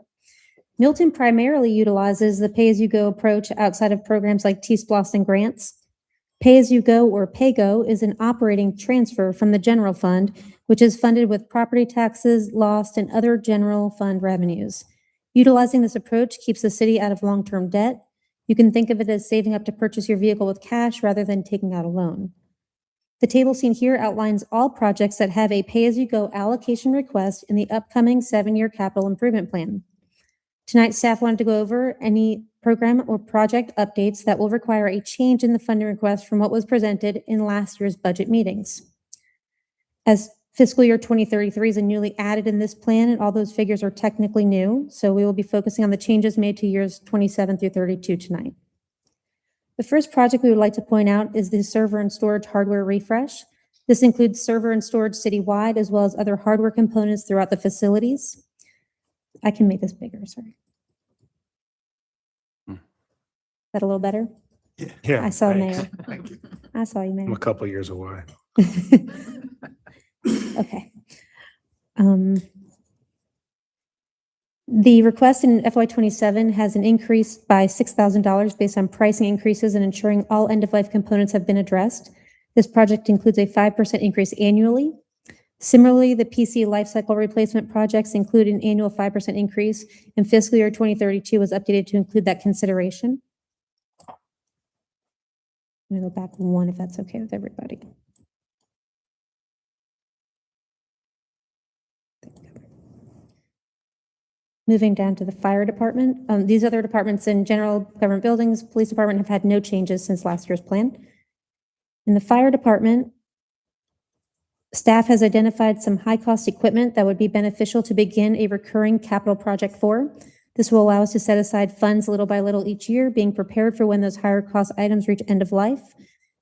Milton primarily utilizes the pay-as-you-go approach outside of programs like T-SPLOST and grants. Pay-as-you-go or PAYGO is an operating transfer from the general fund, which is funded with property taxes, lost, and other general fund revenues. Utilizing this approach keeps the city out of long-term debt. You can think of it as saving up to purchase your vehicle with cash rather than taking out a loan. The table seen here outlines all projects that have a pay-as-you-go allocation request in the upcoming 7-year capital improvement plan. Tonight, staff wanted to go over any program or project updates that will require a change in the funding request from what was presented in last year's budget meetings. As fiscal year 2033 is a newly added in this plan, and all those figures are technically new, so we will be focusing on the changes made to years 27 through 32 tonight. The first project we would like to point out is the server and storage hardware refresh. This includes server and storage citywide, as well as other hardware components throughout the facilities. I can make this bigger, sorry. Is that a little better? Yeah. I saw thanks. Mayor. Thank you. I saw you, I'm Mayor. a couple years away. Okay. The request in FY27 has an increase by $6,000 based on pricing increases and ensuring all end-of-life components have been addressed. This project includes a 5% increase annually. Similarly, the PC lifecycle replacement projects include an annual 5% increase, and fiscal year 2032 was updated to include that consideration. I'm going to go back one if that's okay with everybody. Moving down to the fire department. These other departments in general government buildings, police department have had no changes since last year's plan. In the fire department, staff has identified some high-cost equipment that would be beneficial to begin a recurring capital project for. This will allow us to set aside funds little by little each year, being prepared for when those higher cost items reach end of life.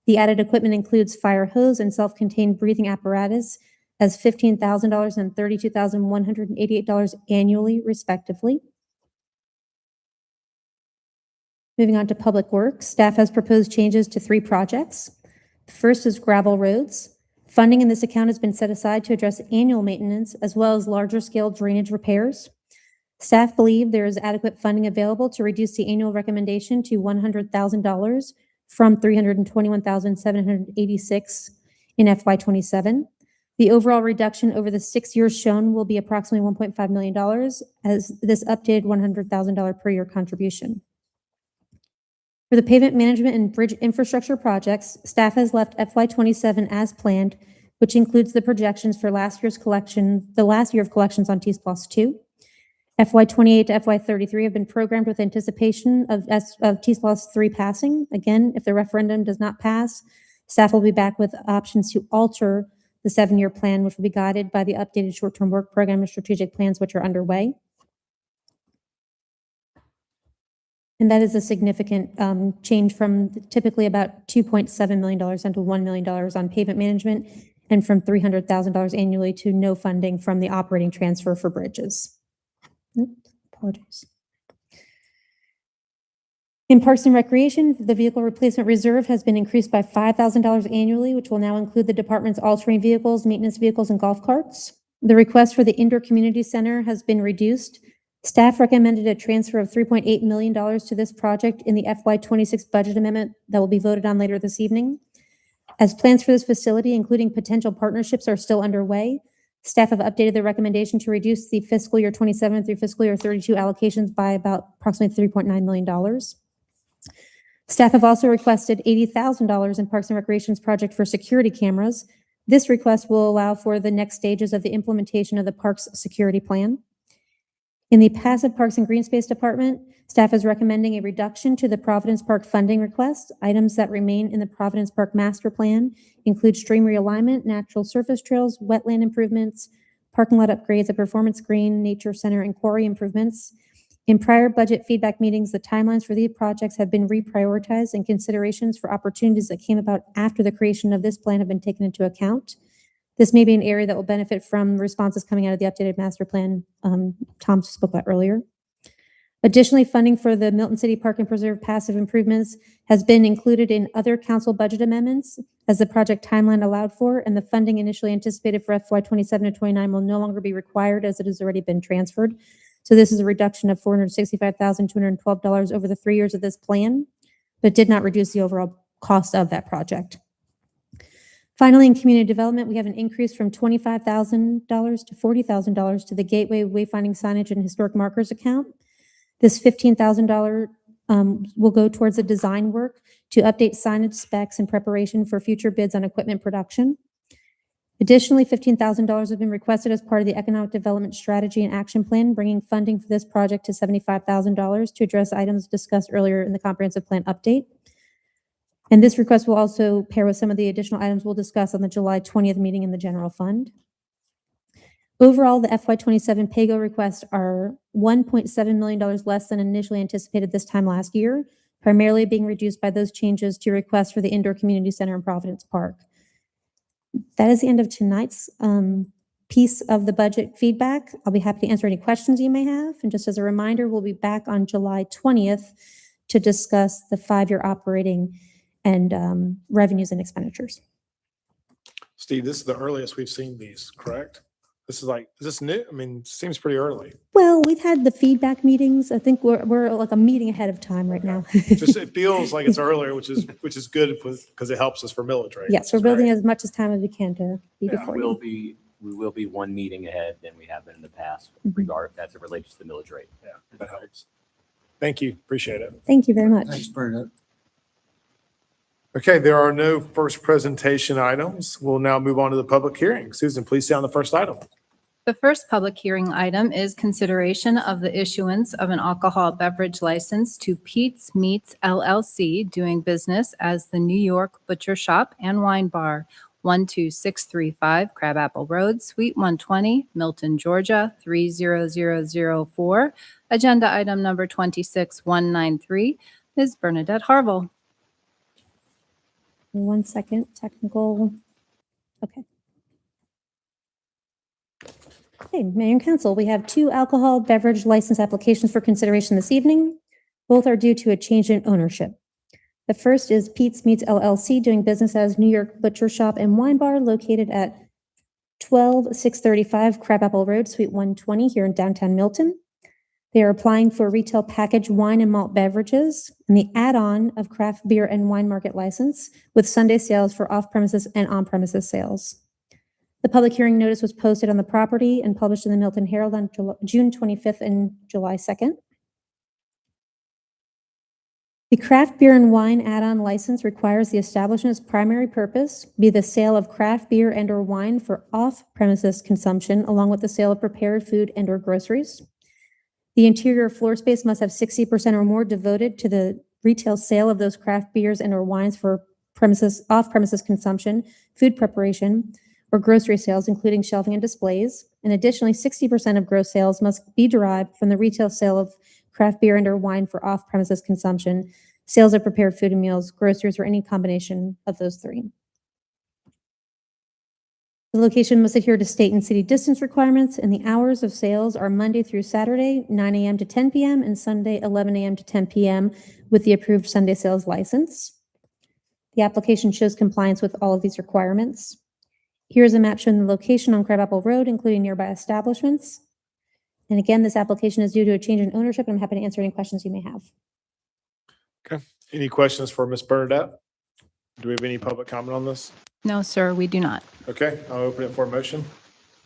The added equipment includes fire hose and self-contained breathing apparatus as $15,000 and $32,188 annually, respectively. Moving on to public works, staff has proposed changes to 3 projects. The first is gravel roads. Funding in this account has been set aside to address annual maintenance as well as larger scale drainage repairs. Staff believe there is adequate funding available to reduce the annual recommendation to $100,000 from $321,786 in FY27. The overall reduction over the 6 years shown will be approximately $1.5 million as this updated $100,000 per year contribution. For the pavement management and bridge infrastructure projects, staff has left FY27 as planned, which includes the projections for last year of collections on T-SPLOST 2. FY28 to FY33 have been programmed with anticipation of T-SPLOST 3 passing. Again, if the referendum does not pass, staff will be back with options to alter the 7-year plan, which will be guided by the updated short-term work program and strategic plans which are underway. And that is a significant change from typically about $2.7 million down to $1 million on pavement management, and from $300,000 annually to no funding from the operating transfer for bridges. Apologies. In Parks and Recreation, the vehicle replacement reserve has been increased by $5,000 annually, which will now include the department's all-terrain vehicles, maintenance vehicles, and golf carts. The request for the indoor community center has been reduced. Staff recommended a transfer of $3.8 million to this project in the FY26 budget amendment that will be voted on later this evening. As plans for this facility, including potential partnerships, are still underway, staff have updated their recommendation to reduce the fiscal year 27 through fiscal year 32 allocations by about approximately $3.9 million. Staff have also requested $80,000 in Parks and Recreation's project for security cameras. This request will allow for the next stages of the implementation of the park's security plan. In the passive Parks and Green Space Department, staff is recommending a reduction to the Providence Park funding request. Items that remain in the Providence Park master plan include stream realignment, natural surface trails, wetland improvements, parking lot upgrades, a performance green, nature center, and quarry improvements. In prior budget feedback meetings, the timelines for these projects have been reprioritized, and considerations for opportunities that came about after the creation of this plan have been taken into account. This may be an area that will benefit from responses coming out of the updated master plan Tom spoke about earlier. Additionally, funding for the Milton City Park and Preserve passive improvements has been included in other council budget amendments as the project timeline allowed for, and the funding initially anticipated for FY27 to 29 will no longer be required as it has already been transferred. So this is a reduction of $465,212 over the 3 years of this plan, but did not reduce the overall cost of that project. Finally, in community development, we have an increase from $25,000 to $40,000 to the Gateway Wayfinding Signage and Historic Markers account. This $15,000 will go towards the design work to update signage specs in preparation for future bids on equipment production. Additionally, $15,000 has been requested as part of the Economic Development Strategy and Action Plan, bringing funding for this project to $75,000 to address items discussed earlier in the comprehensive plan update. And this request will also pair with some of the additional items we'll discuss on the July 20th meeting in the general fund. Overall, the FY27 PAYGO requests are $1.7 million less than initially anticipated this time last year, primarily being reduced by those changes to requests for the indoor community center in Providence Park. That is the end of tonight's piece of the budget feedback. I'll be happy to answer any questions you may have. And just as a reminder, we'll be back on July 20th to discuss the 5-year operating and revenues and expenditures. Steve, this is the earliest we've seen these, correct? This is this new? I mean, seems pretty early. Well, we've had the feedback meetings. I think we're like a meeting ahead of time right now. It feels like it's earlier, which is good because it helps us for military. Yes, we're building as much as time as we can to be before you. We will be one meeting ahead than we have been in the past, as it relates to the millage rate. Yeah, that helps. Thank you. Appreciate it. Thank you very much. Thanks, Bernadette. Okay, there are no first presentation items. We'll now move on to the public hearing. Susan, please stay on the first item. The first public hearing item is consideration of the issuance of an alcohol beverage license to Pete's Meats LLC, doing business as the New York Butcher Shop and Wine Bar, 12635 Crabapple Road, Suite 120, Milton, Georgia, 30004. Agenda item number 26193. Ms. Bernadette Harville. 1 second, technical. Okay. Okay, Mayor and Council, we have 2 alcohol beverage license applications for consideration this evening. Both are due to a change in ownership. The first is Pete's Meats LLC, doing business as New York Butcher Shop and Wine Bar, located at 12635 Crabapple Road, Suite 120, here in downtown Milton. They are applying for retail packaged wine and malt beverages and the add-on of craft beer and wine market license with Sunday sales for off-premises and on-premises sales. The public hearing notice was posted on the property and published in the Milton Herald on June 25th and July 2nd. The craft beer and wine add-on license requires the establishment's primary purpose be the sale of craft beer and/or wine for off-premises consumption, along with the sale of prepared food and/or groceries. The interior floor space must have 60% or more devoted to the retail sale of those craft beers and/or wines for off-premises consumption, food preparation, or grocery sales, including shelving and displays. And additionally, 60% of gross sales must be derived from the retail sale of craft beer and/or wine for off-premises consumption, sales of prepared food and meals, groceries, or any combination of those three. The location must adhere to state and city distance requirements, and the hours of sales are Monday through Saturday, 9 a.m. to 10 p.m., and Sunday, 11 a.m. to 10 p.m. with the approved Sunday sales license. The application shows compliance with all of these requirements. Here's a map showing the location on Crabapple Road, including nearby establishments. And again, this application is due to a change in ownership, and I'm happy to answer any questions you may have. Okay. Any questions for Ms. Bernadette? Do we have any public comment on this? No, sir, we do not. Okay, I'll open it for a motion.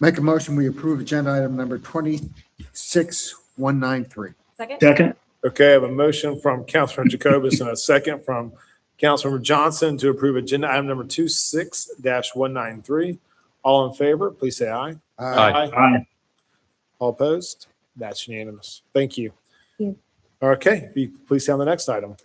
Make a motion, we approve agenda item number 26193. Second. Okay, I have a motion from Councilmember Jacobus and a second from Councilmember Johnson to approve agenda item number 26-193. All in favor, please say aye. Aye. All opposed? That's unanimous. Thank you. Thank you. Okay, please stay on the next item.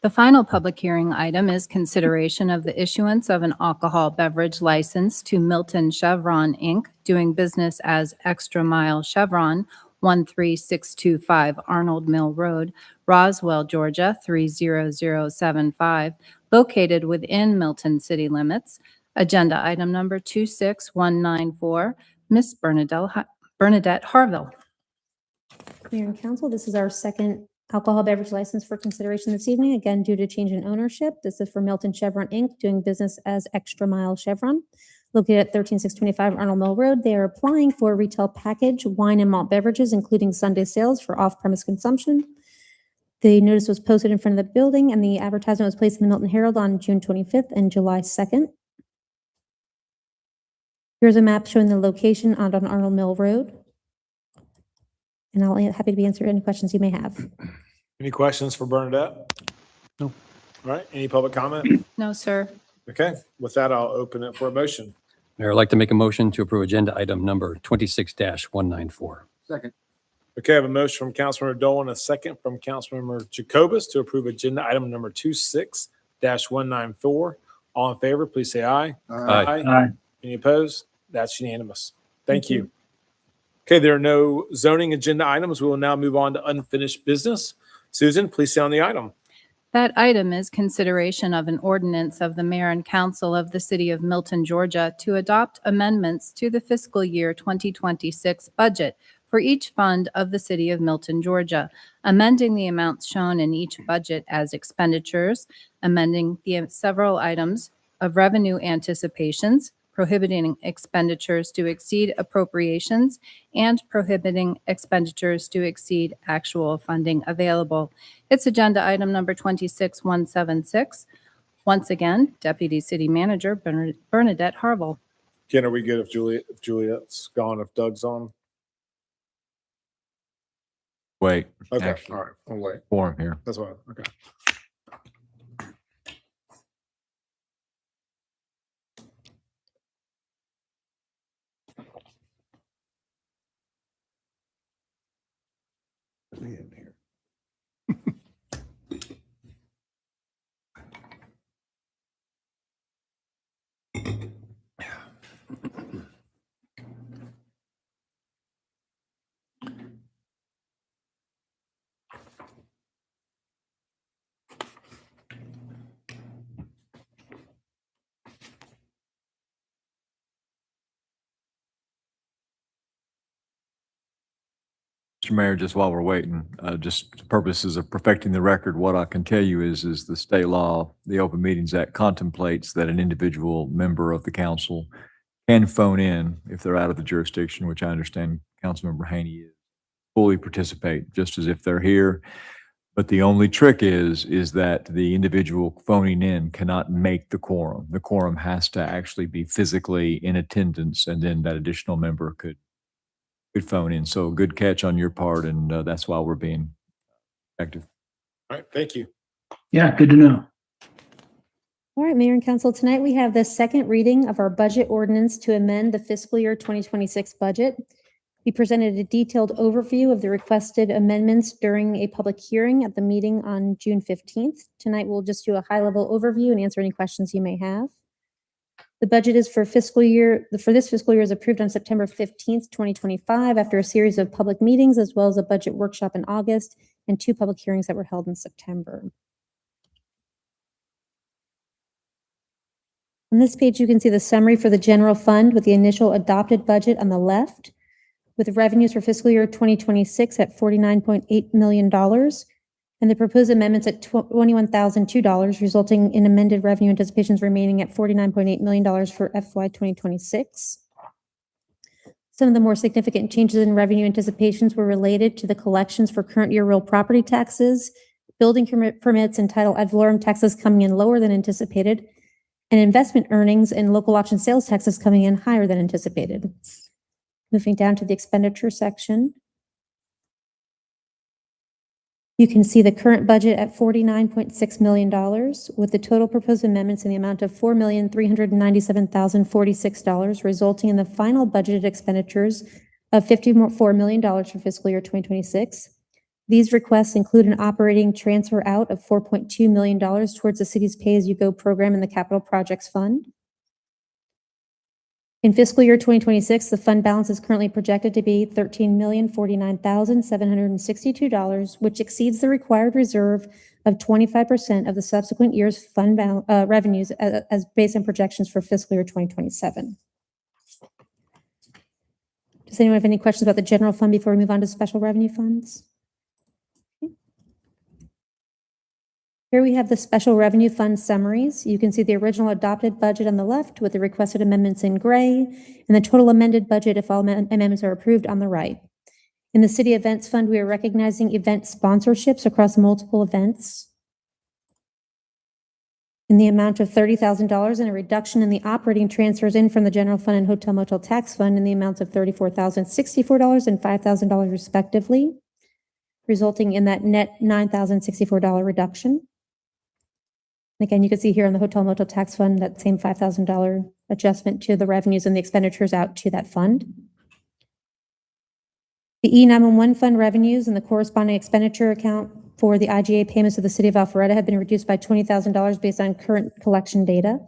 The final public hearing item is consideration of the issuance of an alcohol beverage license to Milton Chevron, Inc., doing business as Extra Mile Chevron, 13625 Arnold Mill Road, Roswell, Georgia, 30075, located within Milton city limits. Agenda item number 26194, Ms. Bernadette Harville. Mayor and Council, this is our second alcohol beverage license for consideration this evening, again, due to change in ownership. This is for Milton Chevron, Inc., doing business as Extra Mile Chevron, located at 13625 Arnold Mill Road. They are applying for a retail package, wine and malt beverages, including Sunday sales for off-premise consumption. The notice was posted in front of the building, and the advertisement was placed in the Milton Herald on June 25th and July 2nd. Here's a map showing the location on Arnold Mill Road. And I'll be happy to answer any questions you may have. Any questions for Bernadette? No. All right, any public comment? No, sir. Okay, with that, I'll open it for a motion. Mayor, I'd like to make a motion to approve agenda item number 26-194. Second. Okay, I have a motion from Councilmember Dole and a second from Councilmember Jacobus to approve agenda item number 26-194. All in favor, please say aye. Aye. Any opposed? That's unanimous. Thank you. Okay, there are no zoning agenda items. We will now move on to unfinished business. Susan, please stay on the item. That item is consideration of an ordinance of the mayor and council of the city of Milton, Georgia, to adopt amendments to the fiscal year 2026 budget for each fund of the city of Milton, Georgia, amending the amounts shown in each budget as expenditures, amending the several items of revenue anticipations, prohibiting expenditures to exceed appropriations, and prohibiting expenditures to exceed actual funding available. It's agenda item number 26176. Once again, Deputy City Manager Bernadette Harville. Ken, are we good if Juliet's gone, if Doug's on? Wait. Okay, actually, all right, I'll wait. Form here. That's what, okay. Mr. Mayor, just while we're waiting, just purposes of perfecting the record, what I can tell you is the state law, the Open Meetings Act contemplates that an individual member of the council can phone in if they're out of the jurisdiction, which I understand Councilmember Haney is, fully participate just as if they're here. But the only trick is that the individual phoning in cannot make the quorum. The quorum has to actually be physically in attendance, and then that additional member could phone in. So good catch on your part, and that's why we're being active. All right, thank you. Yeah, good to know. All right, Mayor and Council, tonight we have the second reading of our budget ordinance to amend the fiscal year 2026 budget. We presented a detailed overview of the requested amendments during a public hearing at the meeting on June 15th. Tonight, we'll just do a high-level overview and answer any questions you may have. The budget is for this fiscal year is approved on September 15th, 2025, after a series of public meetings, as well as a budget workshop in August and 2 public hearings that were held in September. On this page, you can see the summary for the general fund with the initial adopted budget on the left, with revenues for fiscal year 2026 at $49.8 million, and the proposed amendments at $21,002, resulting in amended revenue anticipations remaining at $49.8 million for FY 2026. Some of the more significant changes in revenue anticipations were related to the collections for current year real property taxes, building permits, and title ad valorem taxes coming in lower than anticipated, and investment earnings and local option sales taxes coming in higher than anticipated. Moving down to the expenditure section. You can see the current budget at $49.6 million, with the total proposed amendments in the amount of $4,397,046, resulting in the final budgeted expenditures of $54 million for fiscal year 2026. These requests include an operating transfer out of $4.2 million towards the city's pay-as-you-go program in the Capital Projects Fund. In fiscal year 2026, the fund balance is currently projected to be $13,049,762, which exceeds the required reserve of 25% of the subsequent year's fund revenues as based on projections for fiscal year 2027. Does anyone have any questions about the general fund before we move on to special revenue funds? Here we have the special revenue fund summaries. You can see the original adopted budget on the left with the requested amendments in gray, and the total amended budget if all amendments are approved on the right. In the City Events Fund, we are recognizing event sponsorships across multiple events in the amount of $30,000 and a reduction in the operating transfers in from the General Fund and Hotel Motel Tax Fund in the amounts of $34,064 and $5,000 respectively, resulting in that net $9,064 reduction. Again, you can see here on the Hotel Motel Tax Fund, that same $5,000 adjustment to the revenues and the expenditures out to that fund. The E911 fund revenues and the corresponding expenditure account for the IGA payments to the City of Alpharetta have been reduced by $20,000 based on current collection data.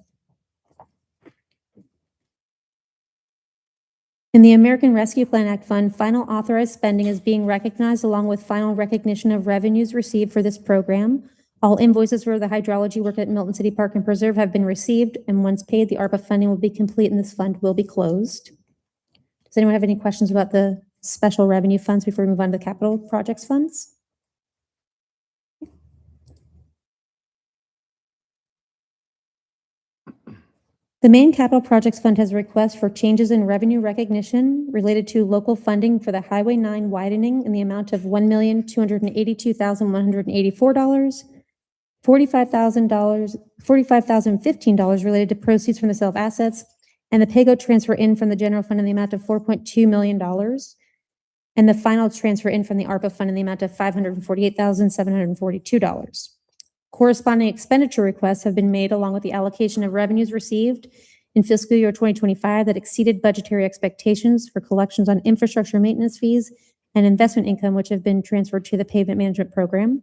In the American Rescue Plan Act Fund, final authorized spending is being recognized along with final recognition of revenues received for this program. All invoices for the hydrology work at Milton City Park and Preserve have been received, and once paid, the ARPA funding will be complete and this fund will be closed. Does anyone have any questions about the special revenue funds before we move on to the capital projects funds? The main capital projects fund has a request for changes in revenue recognition related to local funding for the Highway 9 widening in the amount of $1,282,184, $45,015 related to proceeds from the sale of assets, and the PAYGO transfer in from the general fund in the amount of $4.2 million, and the final transfer in from the ARPA fund in the amount of $548,742. Corresponding expenditure requests have been made along with the allocation of revenues received in fiscal year 2025 that exceeded budgetary expectations for collections on infrastructure maintenance fees and investment income, which have been transferred to the pavement management program.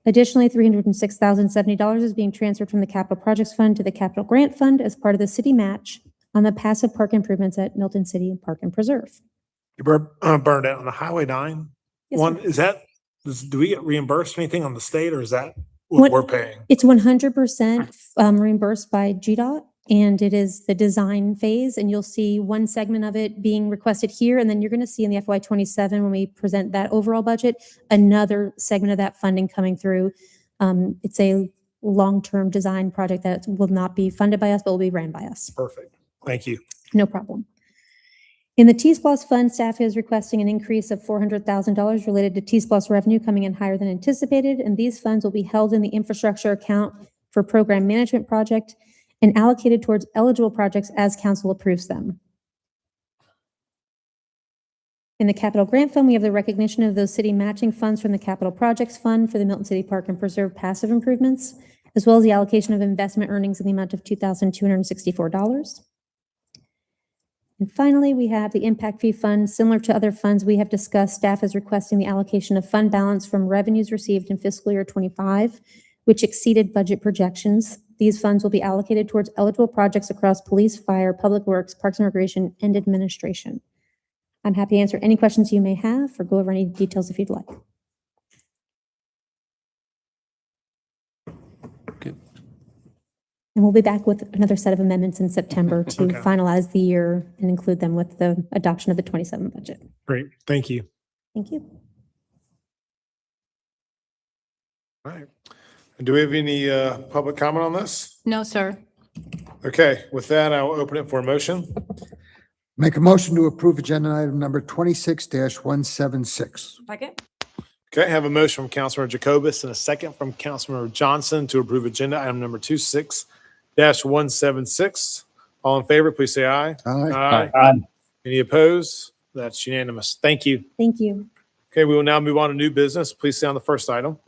Additionally, $306,070 is being transferred from the Capital Projects Fund to the Capital Grant Fund as part of the city match on the passive park improvements at Milton City Park and Preserve. You burned out on the Highway 9 Yes, one. sir. Is that, do we get reimbursed anything on the state, or is that what we're paying? It's 100% reimbursed by GDOT, and it is the design phase, and you'll see one segment of it being requested here, and then you're going to see in the FY27 when we present that overall budget, another segment of that funding coming through. It's a long-term design project that will not be funded by us, but will be ran by us. Perfect. Thank you. No problem. In the T-SPLOS fund, staff is requesting an increase of $400,000 related to T-SPLOS revenue coming in higher than anticipated, and these funds will be held in the infrastructure account for program management project and allocated towards eligible projects as council approves them. In the Capital Grant Fund, we have the recognition of those city matching funds from the Capital Projects Fund for the Milton City Park and Preserve passive improvements, as well as the allocation of investment earnings in the amount of $2,264. And finally, we have the impact fee fund. Similar to other funds we have discussed, staff is requesting the allocation of fund balance from revenues received in fiscal year 25, which exceeded budget projections These funds will be allocated towards eligible projects across police, fire, public works, parks and recreation, and administration. I'm happy to answer any questions you may have or go over any details if you'd like. And we'll be back with another set of amendments in September to Okay. finalize the year and include them with the adoption of the 27 budget. Great, thank you. Thank you. All right. And do we have any public comment on this? No, sir. Okay, with that, I will open it for a motion. Make a motion to approve agenda item number 26-176. Second. Okay, I have a motion from Councilmember Jacobus and a second from Councilmember Johnson to approve agenda item number 26-176. All in favor, please say aye. Aye. Aye. Any opposed? That's unanimous. Thank you. Thank you. Okay, we will now move on to new business. Please stay on the first item.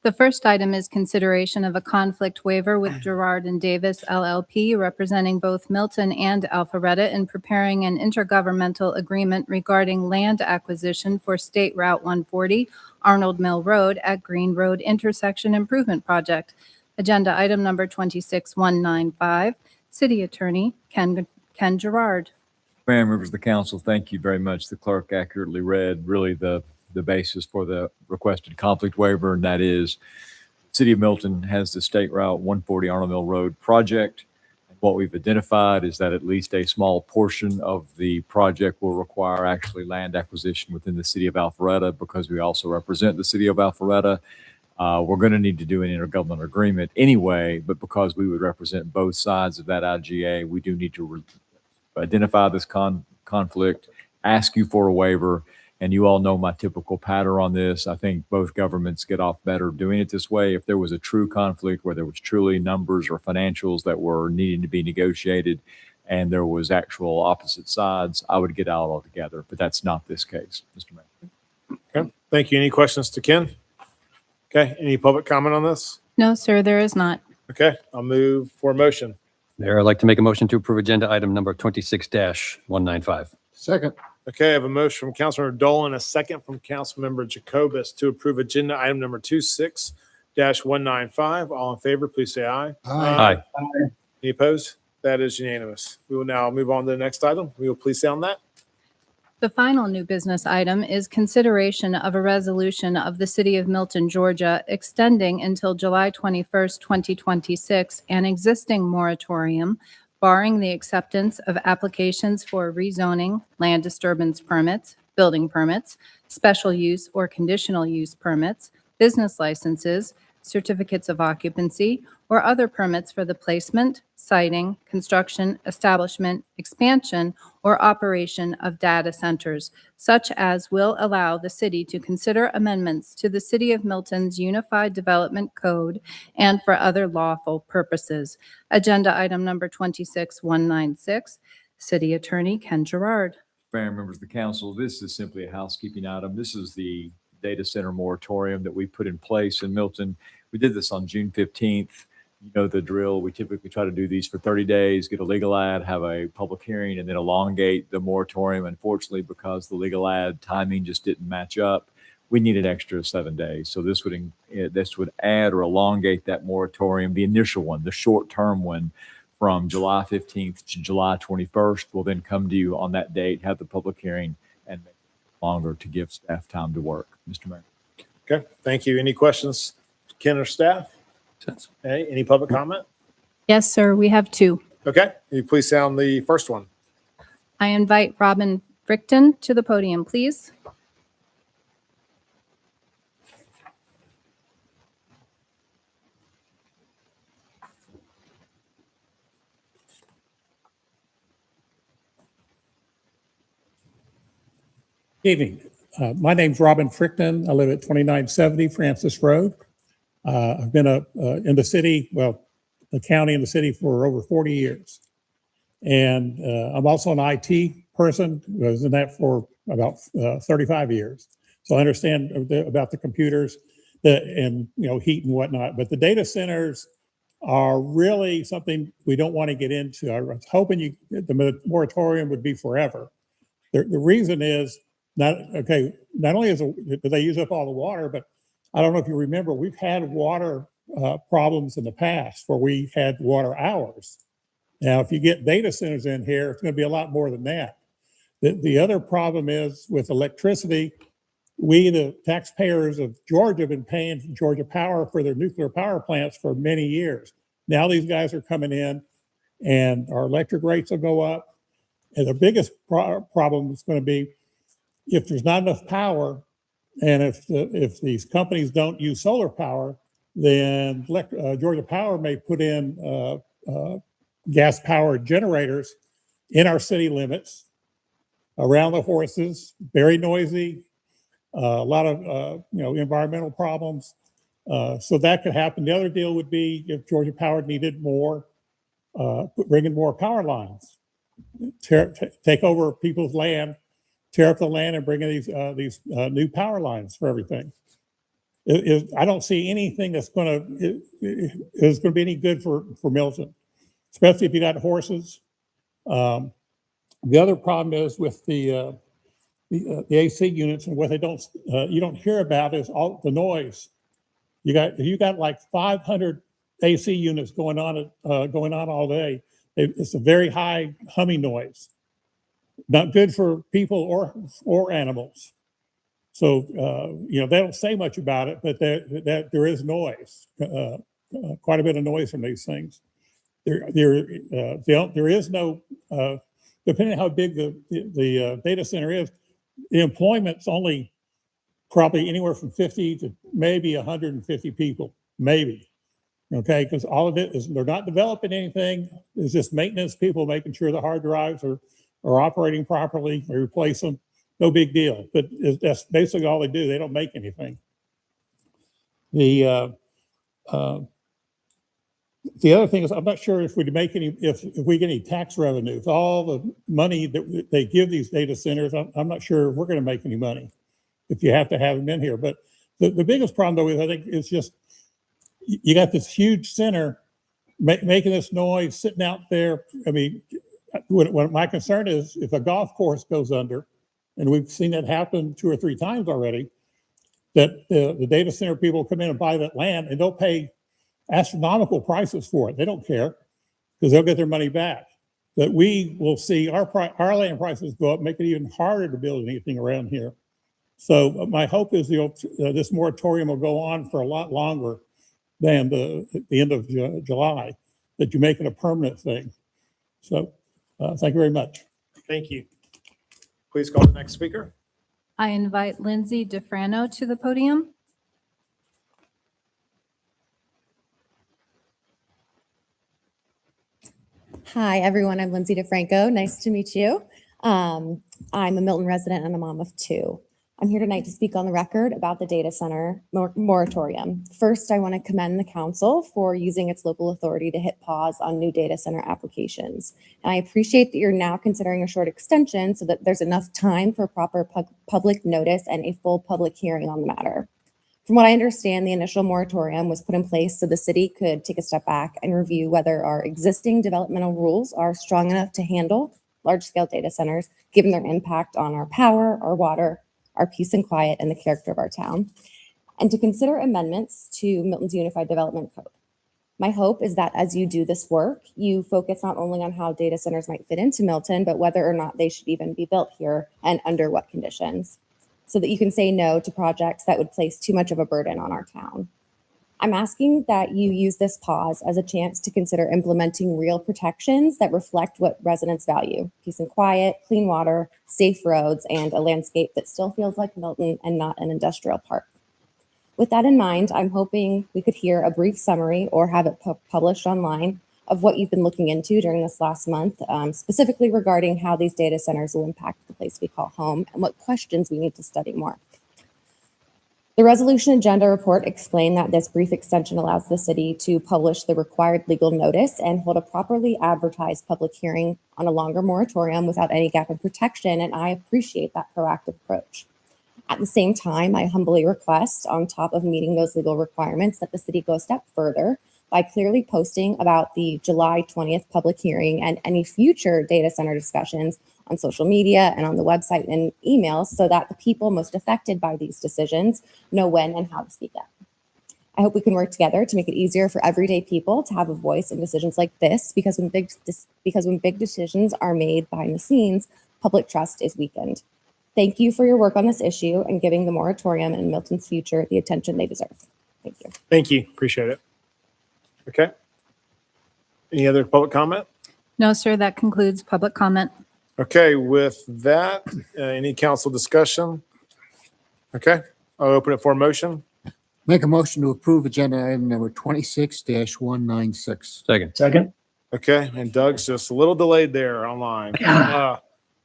The first item is consideration of a conflict waiver with Gerard and Davis LLP, representing both Milton and Alpharetta in preparing an intergovernmental agreement regarding land acquisition for State Route 140, Arnold Mill Road at Green Road Intersection Improvement Project. Agenda item number 26195, City Attorney Ken Gerard. Mayor, members of the council, thank you very much. The clerk accurately read really the basis for the requested conflict waiver, and that is City of Milton has the State Route 140 Arnold Mill Road project. And what we've identified is that at least a small portion of the project will require actually land acquisition within the city of Alpharetta, because we also represent the city of Alpharetta. We're going to need to do an intergovernmental agreement anyway, but because we would represent both sides of that IGA, we do need to identify this conflict, ask you for a waiver. And you all know my typical pattern on this. I think both governments get off better doing it this way. If there was a true conflict where there was truly numbers or financials that were needing to be negotiated and there was actual opposite sides, I would get out altogether. But that's not this case, Mr. Mayor. Okay, thank you. Any questions to Ken? Okay, any public comment on this? No, sir, there is not. Okay, I'll move for a motion. Mayor, I'd like to make a motion to approve agenda item number 26-195. Second. Okay, I have a motion from Councilmember Dolan, a second from Councilmember Jacobus to approve agenda item number 26-195. All in favor, please say aye. Aye. Any opposed? That is unanimous. We will now move on to the next item. We will please stay on that. The final new business item is consideration of a resolution of the City of Milton, Georgia, extending until July 21st, 2026, an existing moratorium barring the acceptance of applications for rezoning, land disturbance permits, building permits, special use or conditional use permits, business licenses, certificates of occupancy, or other permits for the placement, siting, construction, establishment, expansion, or operation of data centers, such as will allow the city to consider amendments to the City of Milton's Unified Development Code and for other lawful purposes. Agenda item number 26196, City Attorney Ken Gerard. Mayor, members of the council, this is simply a housekeeping item. This is the data center moratorium that we put in place in Milton. We did this on June 15th. You know the drill. We typically try to do these for 30 days, get a legal ad, have a public hearing, and then elongate the moratorium. Unfortunately, because the legal ad timing just didn't match up, we need an extra 7 days. So this would add or elongate that moratorium, the initial one, the short-term one, from July 15th to July 21st. We'll then come to you on that date, have the public hearing, and make it longer to give staff time to work. Mr. Mayor. Okay, thank you. Any questions, Ken or staff? Hey, any public comment? Yes, sir, we have two. Okay, can you please sound the first one? I invite Robin Frickton to the podium, please. Good evening. My name's Robin Frickton. I live at 2970 Francis Road. I've been in the city, the county and the city for over 40 years. And I'm also an IT person. I was in that for about 35 years. So I understand about the computers and heat and whatnot. But the data centers are really something we don't want to get into. I was hoping the moratorium would be forever. The reason is, not only do they use up all the water, but I don't know if you remember, we've had water problems in the past where we had water hours. Now, if you get data centers in here, it's going to be a lot more than that. The other problem is with electricity, we, the taxpayers of Georgia, have been paying Georgia Power for their nuclear power plants for many years. Now these guys are coming in and our electric rates will go up. And the biggest problem is going to be if there's not enough power and if these companies don't use solar power, then Georgia Power may put in gas-powered generators in our city limits around the horses, very noisy, a lot of environmental problems. So that could happen. The other deal would be if Georgia Power needed more, bring in more power lines, take over people's land, tear up the land, and bring in these new power lines for everything. I don't see anything that's going to be any good for Milton, especially if you got horses. The other problem is with the AC units, and what you don't hear about is all the noise. You got like 500 AC units going on all day. It's a very high humming noise, not good for people or animals. So they don't say much about it, but there is noise, quite a bit of noise from these things. There is no, depending on how big the data center is, the employment's only probably anywhere from 50 to maybe 150 people, maybe. Okay, because all of it is, they're not developing anything. It's just maintenance people making sure the hard drives are operating properly. They replace them, no big deal. But that's basically all they do. They don't make anything. The other thing is, I'm not sure if we make any, if we get any tax revenues. All the money that they give these data centers, I'm not sure if we're going to make any money if you have to have them in here. But the biggest problem, though, is I think it's just you got this huge center making this noise, sitting out there. I mean, what my concern is, if a golf course goes under, and we've seen that happen 2 or 3 times already, that the data center people come in and buy that land, and they'll pay astronomical prices for it. They don't care because they'll get their money back. But we will see our land prices go up, make it even harder to build anything around here. So my hope is this moratorium will go on for a lot longer than the end of July, that you make it a permanent thing. So thank you very much. Thank you. Please call the next speaker. I invite Lindsay DeFrano to the podium. Hi, everyone. I'm Lindsay DeFranco. Nice to meet you. I'm a Milton resident and a mom of 2. I'm here tonight to speak on the record about the data center moratorium. First, I want to commend the council for using its local authority to hit pause on new data center applications. And I appreciate that you're now considering a short extension so that there's enough time for proper public notice and a full public hearing on the matter. From what I understand, the initial moratorium was put in place so the city could take a step back and review whether our existing developmental rules are strong enough to handle large-scale data centers, given their impact on our power, our water, our peace and quiet, and the character of our town, and to consider amendments to Milton's Unified Development Code. My hope is that as you do this work, you focus not only on how data centers might fit into Milton, but whether or not they should even be built here and under what conditions, so that you can say no to projects that would place too much of a burden on our town. I'm asking that you use this pause as a chance to consider implementing real protections that reflect what residents value: peace and quiet, clean water, safe roads, and a landscape that still feels like Milton and not an industrial park. With that in mind, I'm hoping we could hear a brief summary or have it published online of what you've been looking into during this last month, specifically regarding how these data centers will impact the place we call home and what questions we need to study more. The resolution agenda report explained that this brief extension allows the city to publish the required legal notice and hold a properly advertised public hearing on a longer moratorium without any gap in protection, and I appreciate that proactive approach. At the same time, I humbly request, on top of meeting those legal requirements, that the city go a step further by clearly posting about the July 20th public hearing and any future data center discussions on social media and on the website and emails, so that the people most affected by these decisions know when and how to speak up. I hope we can work together to make it easier for everyday people to have a voice in decisions like this, because when big decisions are made behind the scenes, public trust is weakened. Thank you for your work on this issue and giving the moratorium and Milton's future the attention they deserve. Thank you. Thank you. Appreciate it. Okay. Any other public comment? No, sir, that concludes public comment. Okay, with that, any council discussion? Okay, I'll open it for a motion. Make a motion to approve agenda item number 26-196. Second. Second. Okay, and Doug's just a little delayed there online. Got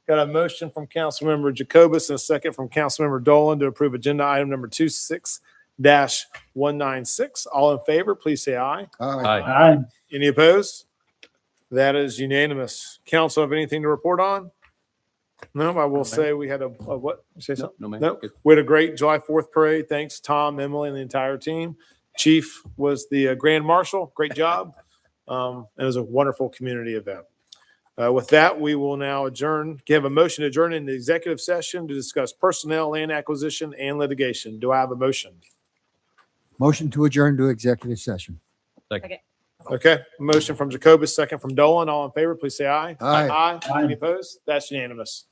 a motion from Councilmember Jacobus and a second from Councilmember Dolan to approve agenda item number 26-196. All in favor, please say aye. Aye. Aye. Any opposed? That is unanimous. Council have anything to report on? No, I will say we had a what? Say something? No, man. No. Good. We had a great July 4th parade. Thanks, Tom, Emily, and the entire team. Chief was the Grand Marshal. Great job. It was a wonderful community event. With that, we will now adjourn. Give a motion to adjourn into executive session to discuss personnel, land acquisition, and litigation. Do I have a motion? Motion to adjourn to executive session. Second. Okay, motion from Jacobus, second from Dolan. All in favor, please say aye. Aye. Aye. Aye. Any opposed? That's unanimous.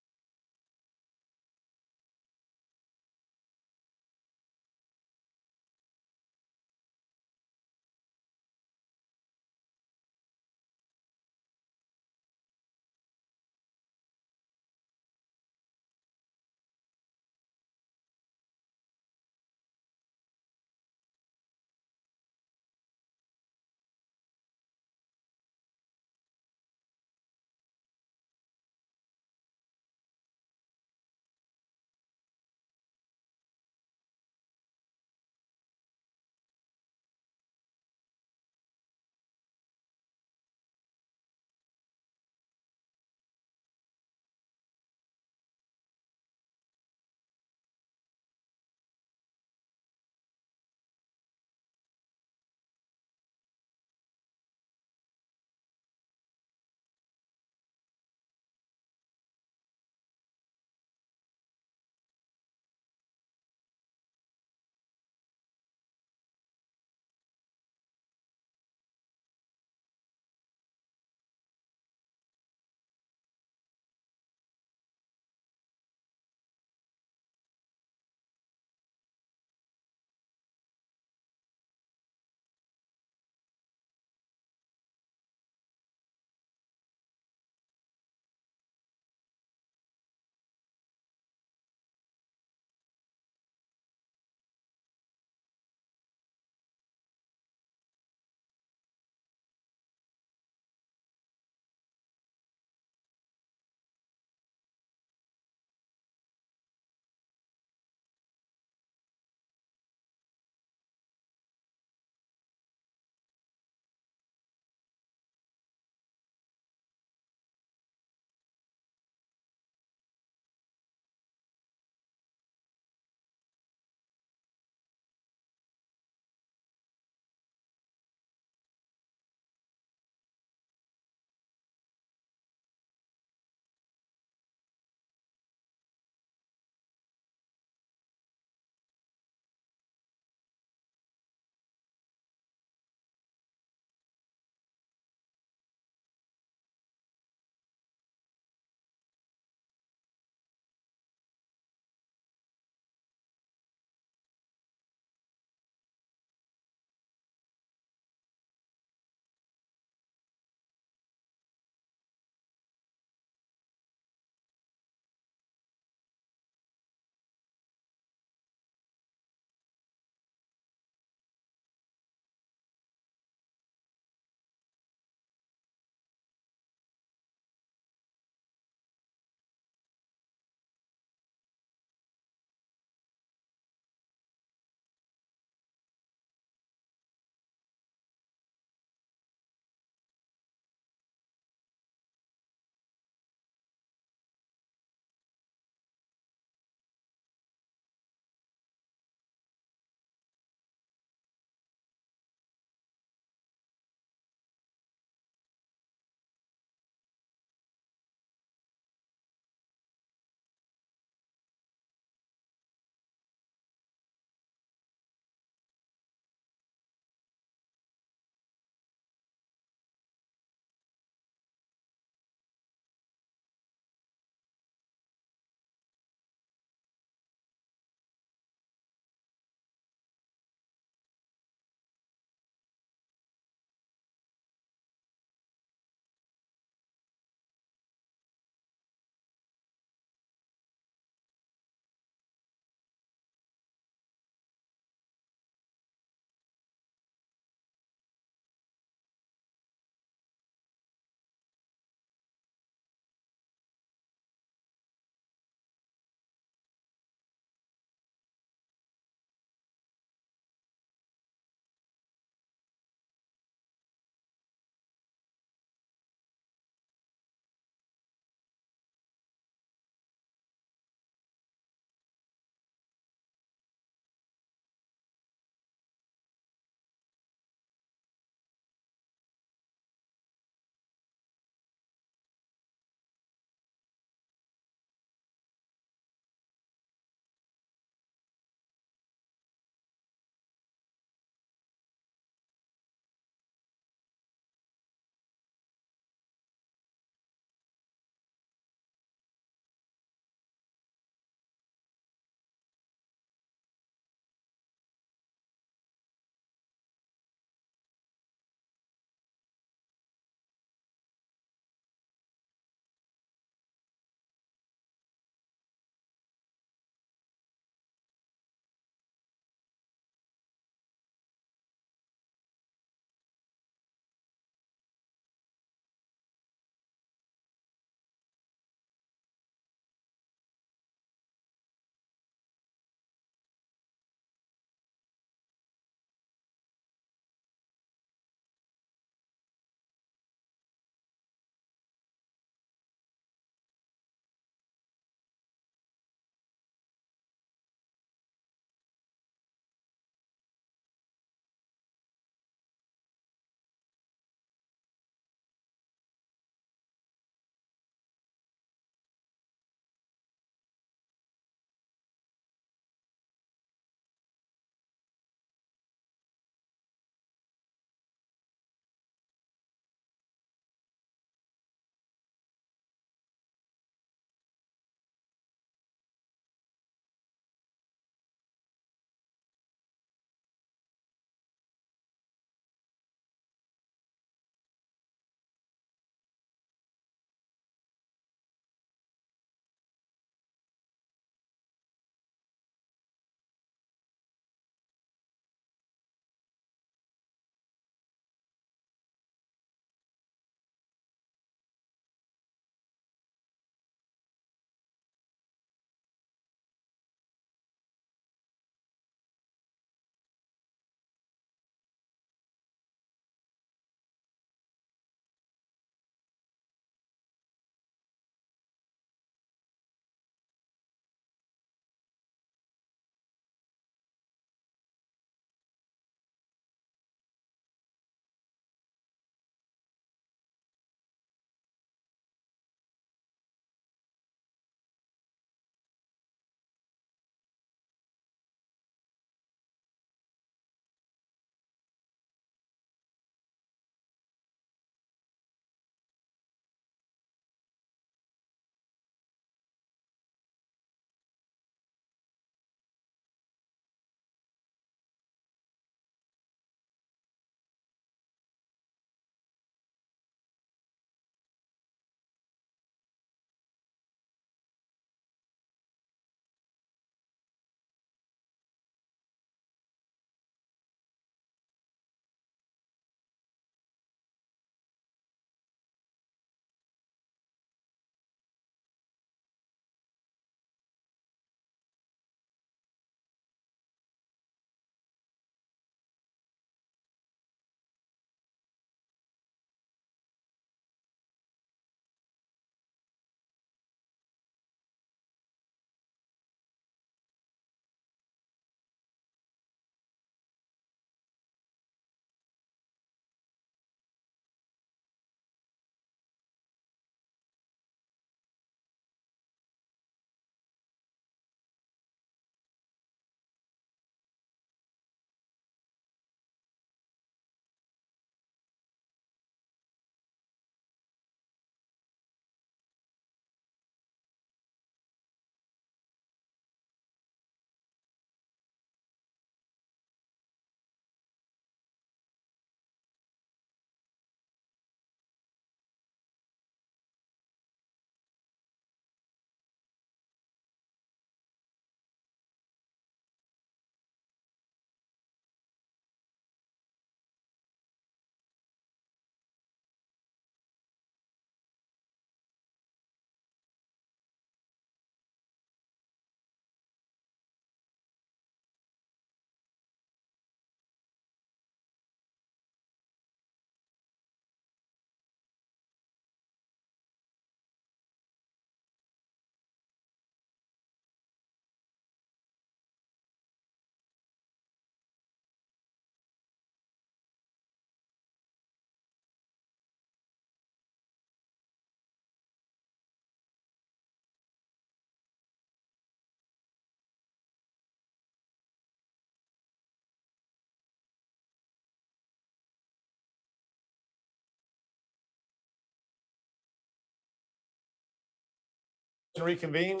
Reconvene.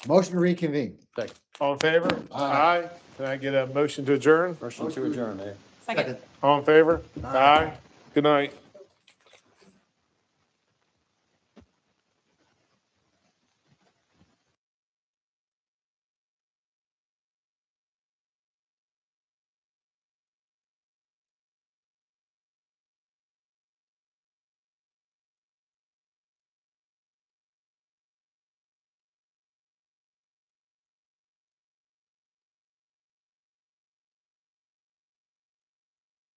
Motion to reconvene. All in favor? Aye. Can I get a motion to adjourn? Motion to adjourn, Mayor. All in favor? Aye. Good night.